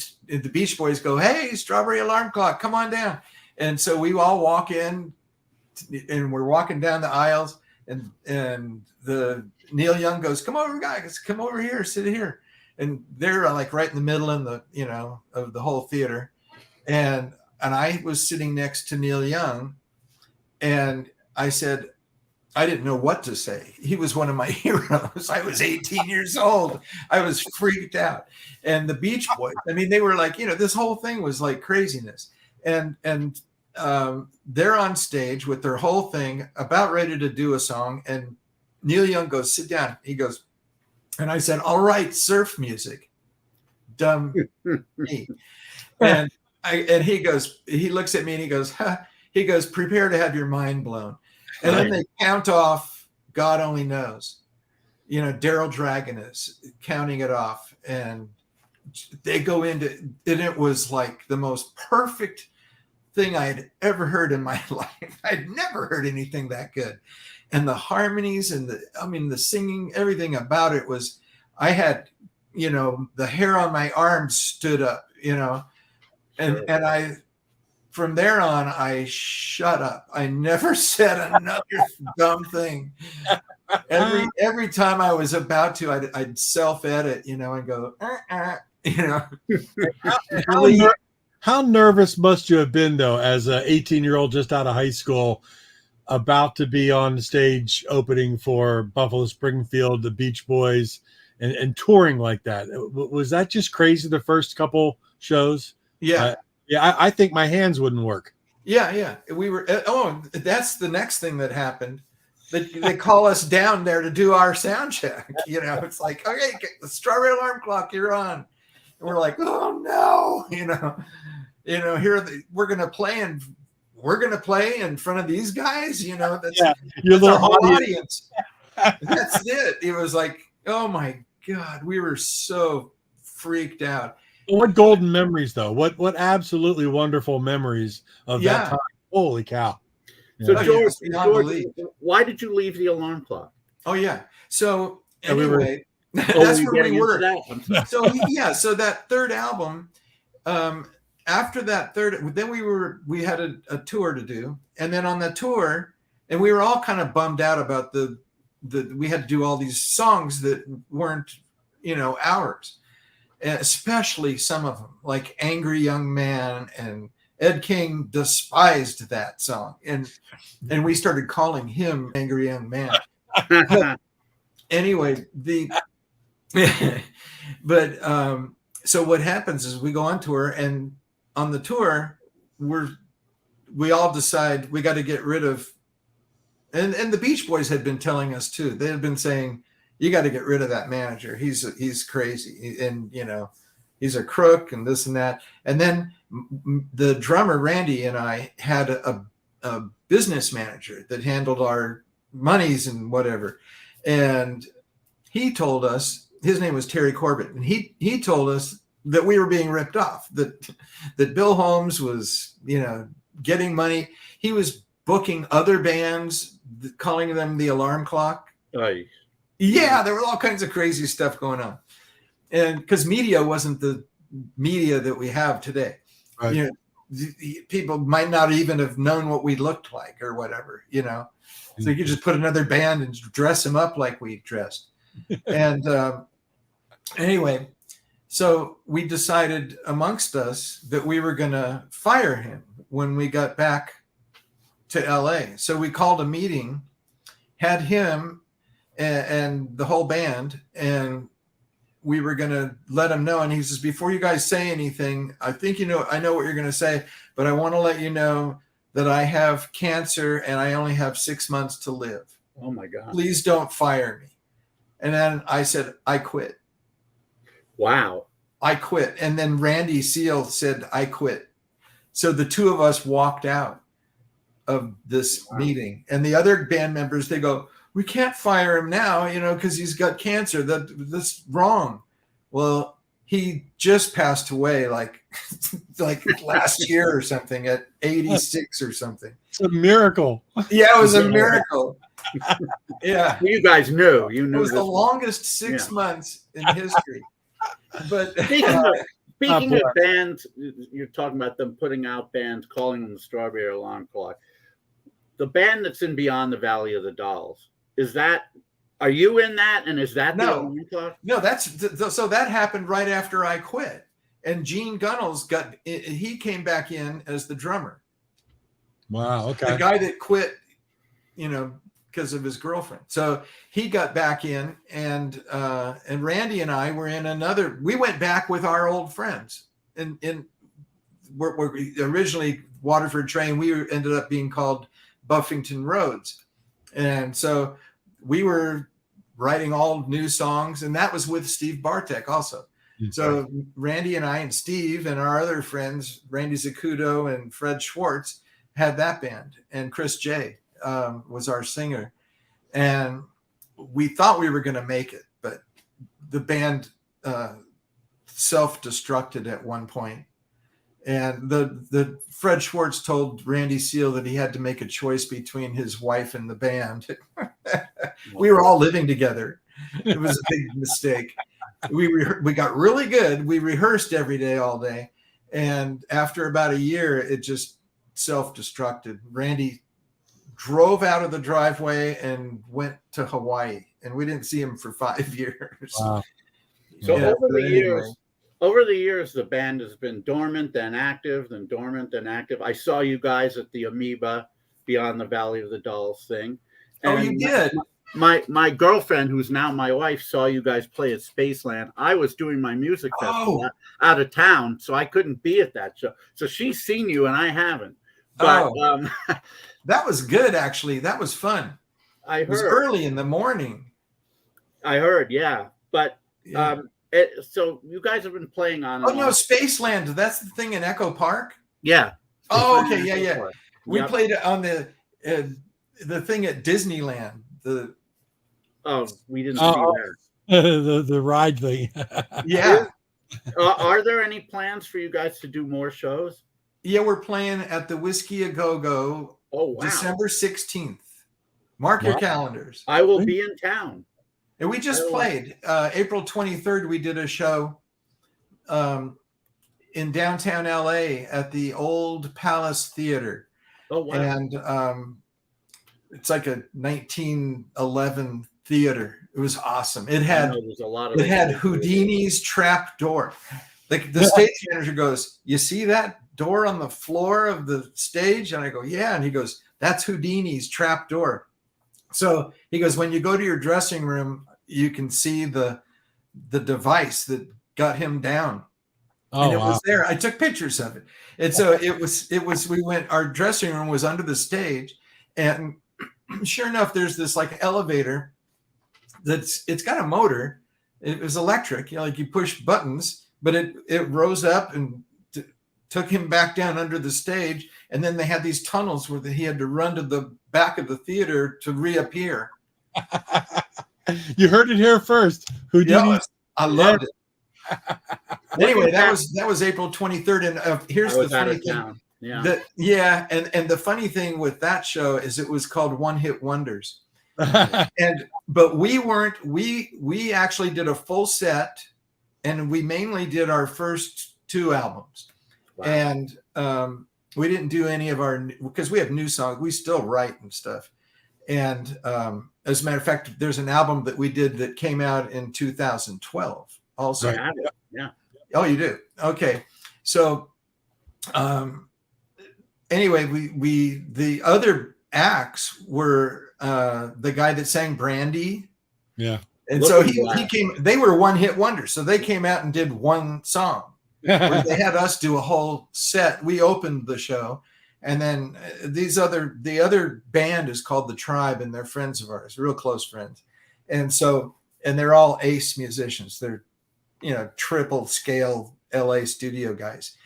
Beach Boys go, "Hey, Strawberry Alarm Clock, come on down." And so we all walk in, and we're walking down the aisles, and the Neil Young goes, "Come over, guys, come over here, sit here." And they're like right in the middle of the whole theater. And I was sitting next to Neil Young, and I said, I didn't know what to say. He was one of my heroes. I was 18 years old. I was freaked out. And the Beach Boys, I mean, they were like, this whole thing was like craziness. And they're on stage with their whole thing, about ready to do a song. And Neil Young goes, "Sit down." He goes, and I said, "All right, surf music." Dumb me. And he goes, he looks at me and he goes, "Prepare to have your mind blown." And then they count off God Only Knows. Daryl Dragon is counting it off, and they go into, and it was like the most perfect thing I had ever heard in my life. I'd never heard anything that good. And the harmonies and the singing, everything about it was, I had, the hair on my arms stood up, and I, from there on, I shut up. I never said another dumb thing. Every time I was about to, I'd self-edit, and go, How nervous must you have been, though, as an 18-year-old just out of high school, about to be on stage opening for Buffalo Springfield, the Beach Boys, and touring like that? Was that just crazy the first couple shows? Yeah. I think my hands wouldn't work. Yeah. We were, that's the next thing that happened. They call us down there to do our sound check. It's like, "Okay, the Strawberry Alarm Clock, you're on." And we're like, "Oh no," here we're going to play, and we're going to play in front of these guys. That's our whole audience. That's it. It was like, oh my God, we were so freaked out. What golden memories, though? What absolutely wonderful memories of that time. Holy cow. So George, why did you leave the alarm clock? Oh yeah. So anyway, that's where we were. So that third album, after that third, then we had a tour to do, and then on the tour, and we were all kind of bummed out about we had to do all these songs that weren't, ours, especially some of them, like "Angry Young Man," and Ed King despised that song, and we started calling him Angry Young Man. Anyway, so what happens is we go on tour, and on the tour, we all decide we got to get rid of, and the Beach Boys had been telling us too. They had been saying, "You got to get rid of that manager. He's crazy, and he's a crook, and this and that." And then the drummer Randy and I had a business manager that handled our monies and whatever, and he told us, his name was Terry Corbett, and he told us that we were being ripped off, that Bill Holmes was getting money. He was booking other bands, calling them the Alarm Clock. Yeah, there were all kinds of crazy stuff going on, and because media wasn't the media that we have today. Right. People might not even have known what we looked like or whatever, So you could just put another band and dress them up like we dressed. And anyway, so we decided amongst us that we were going to fire him when we got back to LA. So we called a meeting, had him and the whole band, and we were going to let him know. And he says, "Before you guys say anything, I think I know what you're going to say, but I want to let you know that I have cancer and I only have 6 months to live. Oh my God. Please don't fire me." And then I said, "I quit." Wow. I quit. And then Randy Seal said, "I quit." So the two of us walked out of this meeting, and the other band members, they go, "We can't fire him now, because he's got cancer. That's wrong." Well, he just passed away like last year or something at 86 or something. It's a miracle. Yeah, it was a miracle. Yeah. You guys knew. You It knew was the this. longest 6 months in history. But Speaking of bands, you're talking about them putting out bands, calling them the Strawberry Alarm Clock. The band that's in Beyond the Valley of the Dolls, are you in that? And is that the Alarm Clock? No, so that happened right after I quit. And Gene Gunnels he came back in as the drummer. Wow. Okay. The guy that quit, because of his girlfriend. So he got back in, and Randy and I were in another. We went back with our old friends, we're originally Waterford Train. We ended up being called Buffington Roads, and so we were writing all new songs, and that was with Steve Bartek also. Okay. So Randy and I and Steve and our other friends, Randy Zacuto and Fred Schwartz, had that band, and Chris J was our singer, and we thought we were going to make it, but the band self-destructed at one point, and the Fred Schwartz told Randy Seal that he had to make a choice between his wife and the band. We were all living together. It was a big mistake. We got really good. We rehearsed every day, all day, and after about a year, it just self-destructed. Randy drove out of the driveway and went to Hawaii, and we didn't see him for 5 years. Wow. So over the years, the band has been dormant, then active, then dormant, then active. I saw you guys at the Amoeba Beyond the Valley of the Dolls thing. And you did? My girlfriend, who's now my wife, saw you guys play at Spaceland. I was doing my music festival out of town, so I couldn't be at that show. So she's seen you, and I haven't. But that was good, actually. That was fun. I heard. It was early in the morning. I heard, yeah. But so you guys have been playing on. Oh no, Spaceland. That's the thing in Echo Park. Yeah. Oh, okay, yeah. We played on the thing at Disneyland. We didn't see that. The ride thing. Yeah. Are there any plans for you guys to do more shows? Yeah, we're playing at the Whiskey A Go Go. Oh, wow. December 16th. Mark your calendars. I will be in town. And we just played April 23rd. We did a show in downtown LA at the Old Palace Theater. Oh, wow. And it's like a 1911 theater. It was awesome. It had Houdini's trap door. The stage manager goes, "You see that door on the floor of the stage?" And I go, "Yeah." And he goes, "That's Houdini's trap door." So he goes, "When you go to your dressing room, you can see the device that got him down." And it was there. I took pictures of it. And so our dressing room was under the stage, and sure enough, there's this like elevator it's got a motor. It was electric, like you push buttons, but it rose up and took him back down under the stage. And then they had these tunnels where he had to run to the back of the theater to reappear. You heard it here first. I loved it. Anyway, that was April 23rd. And here's the funny thing. Yeah. And the funny thing with that show is it was called One Hit Wonders. But we actually did a full set, and we mainly did our first 2 albums. Wow. And we didn't do any of because we have new songs. We still write and stuff. And as a matter of fact, there's an album that we did that came out in 2012 also. Yeah. Oh, you do? Okay. So anyway, we the other acts were the guy that sang Brandy. Yeah. And so he came, they were one hit wonders. So they came out and did one song. Where they had us do a whole set. We opened the show, and then the other band is called The Tribe, and they're friends of ours, real close friends. And they're all ace musicians. They're, triple scale LA studio guys.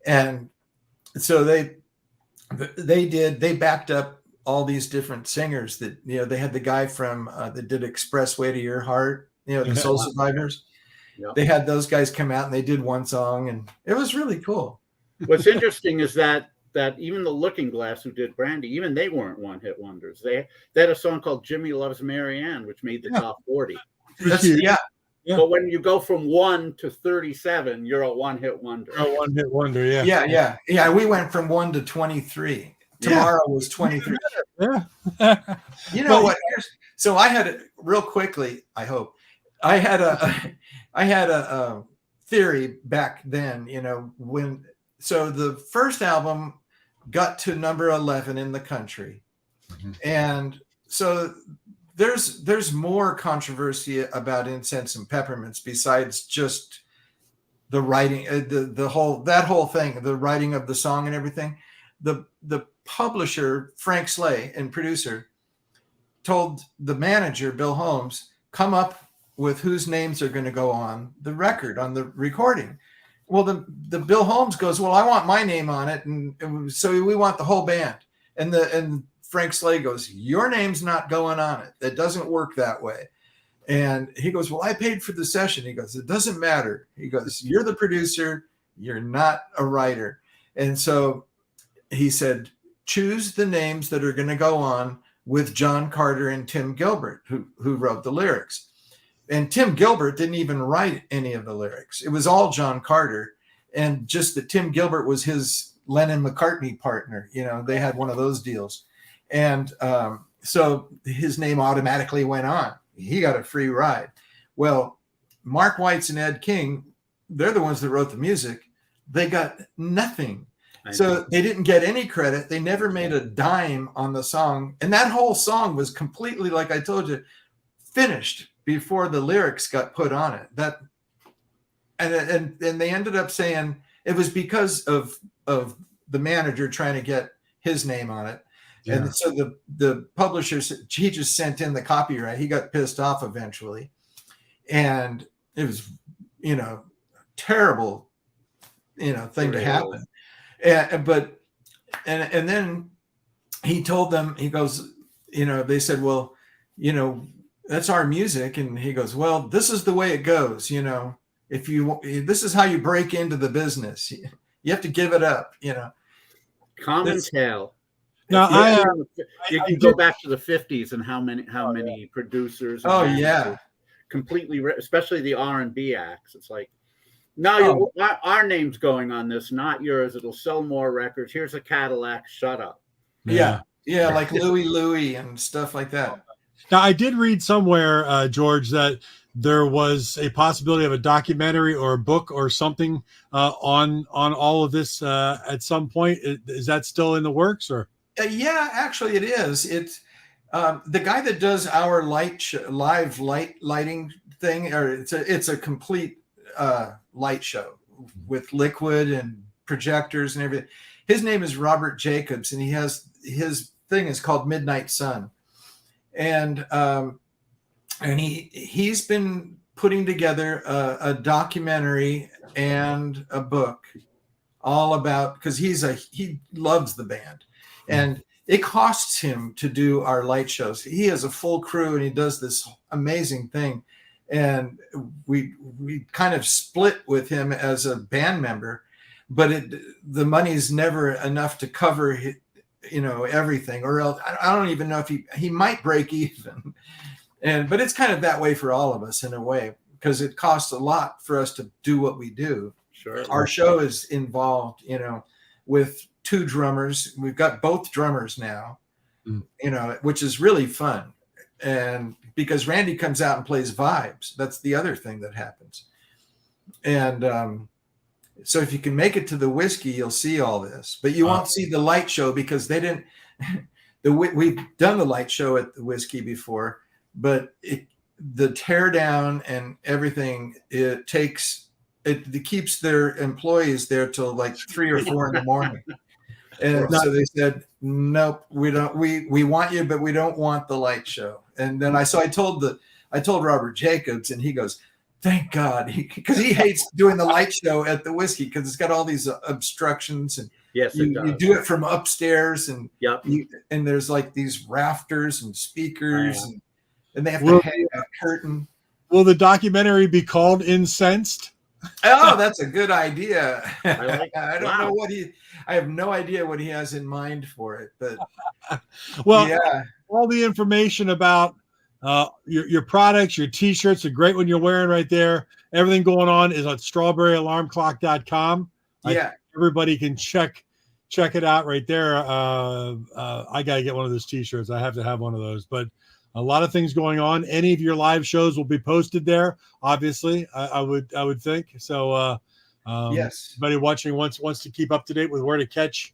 And so they backed up all these different singers that, they had the guy from that did Expressway to Your Heart, the Soul Survivors. Yep. they had those guys come out and they did one song, and it was really cool. What's interesting is that even the Looking Glass, who did Brandy, even they weren't one-hit wonders. They had a song called Jimmy Loves Mary Ann, which made the top 40. Yeah. But when you go from 1 to 37, you're a one-hit wonder. A one-hit wonder, yeah. Yeah. We went from 1 to 23. Tomorrow was 23. Yeah. You know what? So I had real quickly, I hope. I had a theory back then, so the first album got to number 11 in the country. Mm-hmm. And so there's more controversy about Incense and Peppermints besides just the writing, the whole thing, the writing of the song and everything. The publisher, Frank Slay, and producer told the manager, Bill Holmes, come up with whose names are going to go on the record, on the recording. Well, the Bill Holmes goes, well, I want my name on it, and so we want the whole band. And Frank Slay goes, your name's not going on it. That doesn't work that way. And he goes, well, I paid for the session. He goes, it doesn't matter. He goes, you're the producer. You're not a writer. And so he said, choose the names that are going to go on with John Carter and Tim Gilbert, who wrote the lyrics. And Tim Gilbert didn't even write any of the lyrics. It was all John Carter. And just that Tim Gilbert was his Lennon-McCartney partner. They had one of those deals. And so his name automatically went on. He got a free ride. Well, Mark Weitz and Ed King, they're the ones that wrote the music. They got nothing. So they didn't get any credit. They never made a dime on the song. And that whole song was completely, like I told you, finished before the lyrics got put on it. And they ended up saying it was because of the manager trying to get his name on it. Yeah. And so the publisher, he just sent in the copyright. He got pissed off eventually. And it was, terrible, thing to happen. But then he told them, he goes, they said, well, that's our music. And he goes, well, this is the way it goes. This is how you break into the business. You have to give it up, Common tale. Now you can go back to the 50s and how many producers. Completely, especially the R&B acts. It's like, no, our name's going on this, not yours. It'll sell more records. Here's a Cadillac. Shut up. Yeah, like Louie and stuff like that. Now, I did read somewhere, George, that there was a possibility of a documentary or a book or something on all of this at some point. Is that still in the works, or? Yeah, actually, it is. It's the guy that does our live lighting thing, or it's a complete light show with liquid and projectors and everything. His name is Robert Jacobs, and his thing is called Midnight Sun. And he's been putting together a documentary and a book all about, because he loves the band, and it costs him to do our light shows. He has a full crew and he does this amazing thing. And we kind of split with him as a band member, but the money's never enough to cover everything, or else I don't even know if he might break even. But it's kind of that way for all of us in a way, because it costs a lot for us to do what we do. Sure. Our show is involved, with 2 drummers. We've got both drummers now, which is really fun. And because Randy comes out and plays vibes, that's the other thing that happens. And so if you can make it to the whiskey, you'll see all this, but you won't see the light show because they didn't. We've done the light show at the whiskey before, but the tear down and everything, it keeps their employees there till like 3 or 4 in the morning. And so they said, nope, we don't. We want you, but we don't want the light show. And then I told Robert Jacobs, and he goes, thank God, because he hates doing the light show at the whiskey because it's got all these obstructions, and yes, you do it from upstairs, and yep. And there's like these rafters and speakers, and they have to hang a curtain. will the documentary be called Incensed? Oh, that's a good idea. I like. I don't know what I have no idea what he has in mind for it, but Well, yeah. all the information about your products, your T-shirts, the great one you're wearing right there. Everything going on is on strawberryalarmclock.com. Yeah. Everybody can check it out right there. I got to get one of those T-shirts. I have to have one of those. But a lot of things going on. Any of your live shows will be posted there. Obviously, I would think so. Yes. Anybody watching wants to keep up to date with where to catch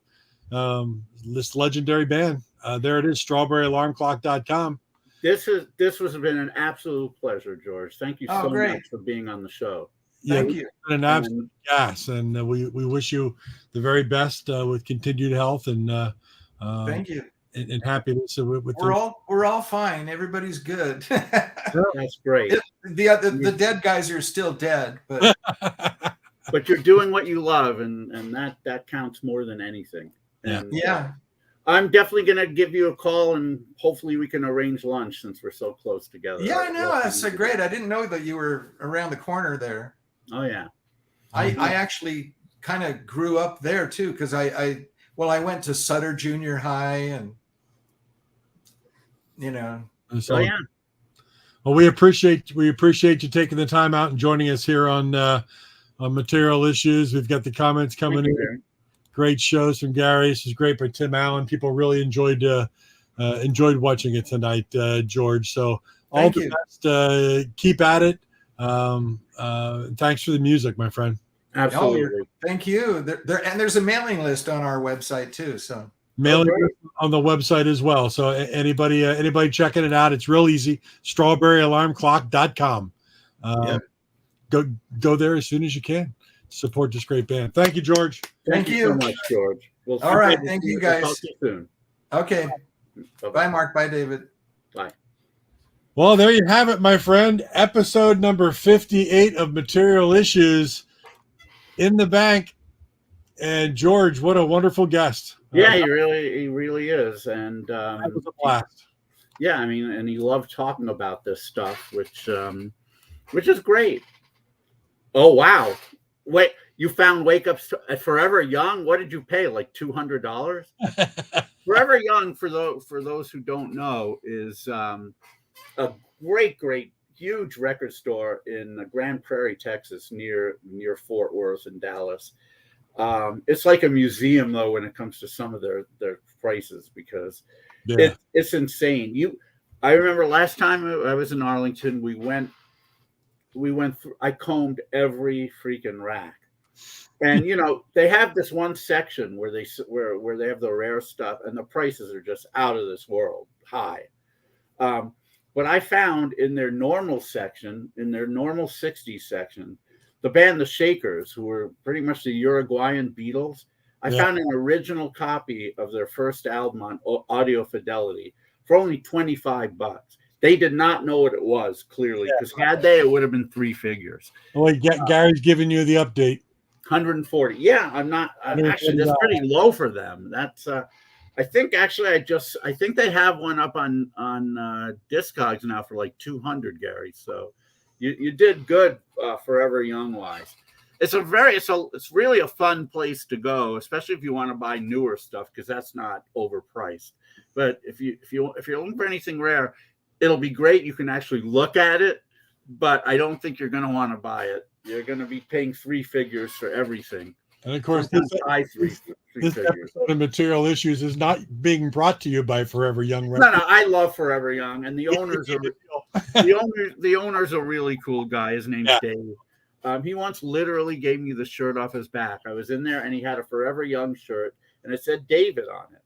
this legendary band. There it is, strawberryalarmclock.com. This has been an absolute pleasure, George. Thank you so much for being on the show. Thank you. An absolute gas, and we wish you the very best with continued health and thank you and happiness. We're all fine. Everybody's good. That's great. The dead guys are still dead, but but you're doing what you love, and that counts more than anything. And, yeah. I'm definitely going to give you a call, and hopefully we can arrange lunch since we're so close together. Yeah, I know. That's so great. I didn't know that you were around the corner there. Oh, yeah. I actually kind of grew up there, too, because I went to Sutter Junior High and, So, yeah. Well, we appreciate you taking the time out and joining us here on Material Issues. We've got the comments coming in. Great shows from Gary. This is great by Tim Allen. People really enjoyed watching it tonight, George. So all the best. Keep at it. Thanks for the music, my friend. Absolutely. Thank you. And there's a mailing list on our website too. So mailing on the website as well. So anybody checking it out, it's real easy. strawberryalarmclock.com. Go there as soon as you can. Support this great band. Thank you, George. Thank you so much, George. All right. Thank you, guys. Talk to you soon. Okay. Bye, Mark. Bye, David. Bye. Well, there you have it, my friend. Episode number 58 of Material Issues in the bank. And George, what a wonderful guest. Yeah, he really is. And that was a blast. Yeah, I mean, and he loved talking about this stuff, which is great. Oh, wow. Wait, you found Wake Up at Forever Young? What did you pay? Like $200? Forever Young, for those who don't know, is a great, huge record store in Grand Prairie, Texas, near Fort Worth and Dallas. It's like a museum, though, when it comes to some of their prices, because it's insane. I remember last time I was in Arlington, we went through, I combed every freaking rack. And they have this one section where they have the rare stuff, and the prices are just out of this world high. But I found in their normal section, in their normal 60s section, the band The Shakers, who were pretty much the Uruguayan Beatles. I found an original copy of their first album on Audio Fidelity for only $25. They did not know what it was, clearly, because had they, it would have been three figures. Oh, Gary's giving you the update. 140. Yeah, I'm actually, that's pretty low for them. That's I think they have one up on Discogs now for like 200, Gary. So you did good Forever Young wise. It's really a fun place to go, especially if you want to buy newer stuff, because that's not overpriced. But if you're looking for anything rare, it'll be great. You can actually look at it, but I don't think you're going to want to buy it. You're going to be paying three figures for everything. And of course, this episode of Material Issues is not being brought to you by Forever Young. No, I love Forever Young, and the owners are really cool guy. His name's Dave. He once literally gave me the shirt off his back. I was in there, and he had a Forever Young shirt, and it said David on it,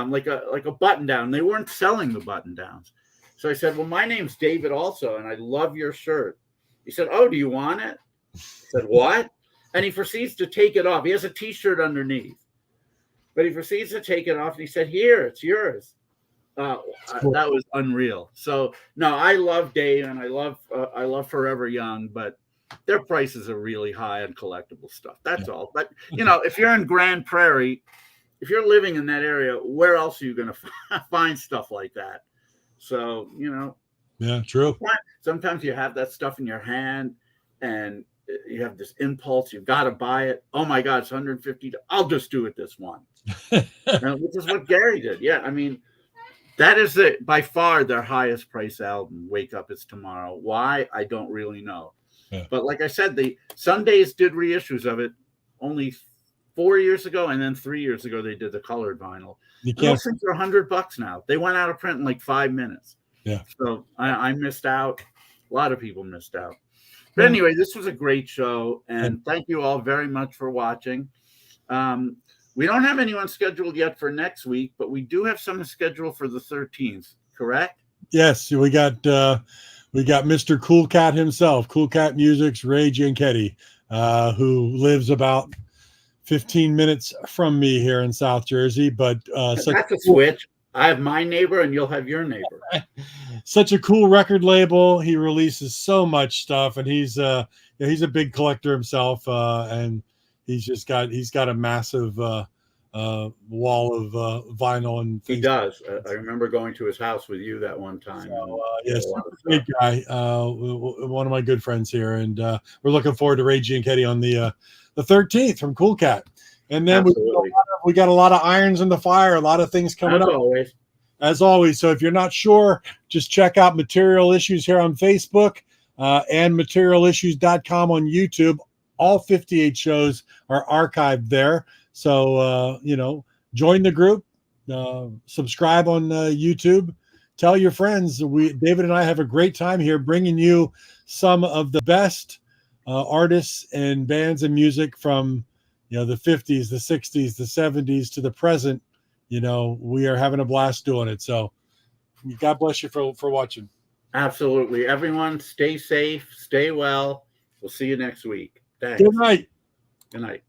like a button down. They weren't selling the button downs, so I said, "Well, my name's David also, and I love your shirt." He said, "Oh, do you want it?" I said, "What?" And he proceeds to take it off. He has a T-shirt underneath, but he proceeds to take it off, and he said, "Here, it's yours." Cool. That was unreal. So no, I love Dave, and I love Forever Young, but their prices are really high on collectible stuff. That's all. But if you're in Grand Prairie, if you're living in that area, where else are you going to find stuff like that? So Yeah, true. Sometimes you have that stuff in your hand and you have this impulse. You've got to buy it. Oh my God, it's $150. I'll just do it this one. Which is what Gary did. Yeah, I mean, that is by far their highest price album. Wake Up It's Tomorrow. Why? I don't really know. Yeah. But like I said, Sundays did reissues of it only 4 years ago, and then 3 years ago they did the colored vinyl. Those things are $100 now. They went out of print in like 5 minutes. Yeah. So I missed out. A lot of people missed out. But anyway, this was a great show, and thank you all very much for watching. We don't have anyone scheduled yet for next week, but we do have someone scheduled for the 13th, correct? Yes, we got Mr. Cool Cat himself, Cool Cat Music's Ray Gianchetti, who lives about 15 minutes from me here in South Jersey. But that's a switch. I have my neighbor, and you'll have your neighbor. Such a cool record label. He releases so much stuff, and he's a big collector himself, and he's got a massive wall of vinyl and things. He does. I remember going to his house with you that one time. So, yes, great guy. One of my good friends here, and we're looking forward to Ray Gianchetti on the 13th from Cool Cat. And then we got a lot of irons in the fire, a lot of things coming up. As always. So if you're not sure, just check out Material Issues here on Facebook and materialissues.com on YouTube. All 58 shows are archived there. So, join the group, subscribe on YouTube, tell your friends. David and I have a great time here bringing you some of the best artists and bands and music from, the 50s, the 60s, the 70s to the present. We are having a blast doing it. So God bless you for watching. Absolutely. Everyone stay safe, stay well. We'll see you next week. Thanks. Good night. Good night.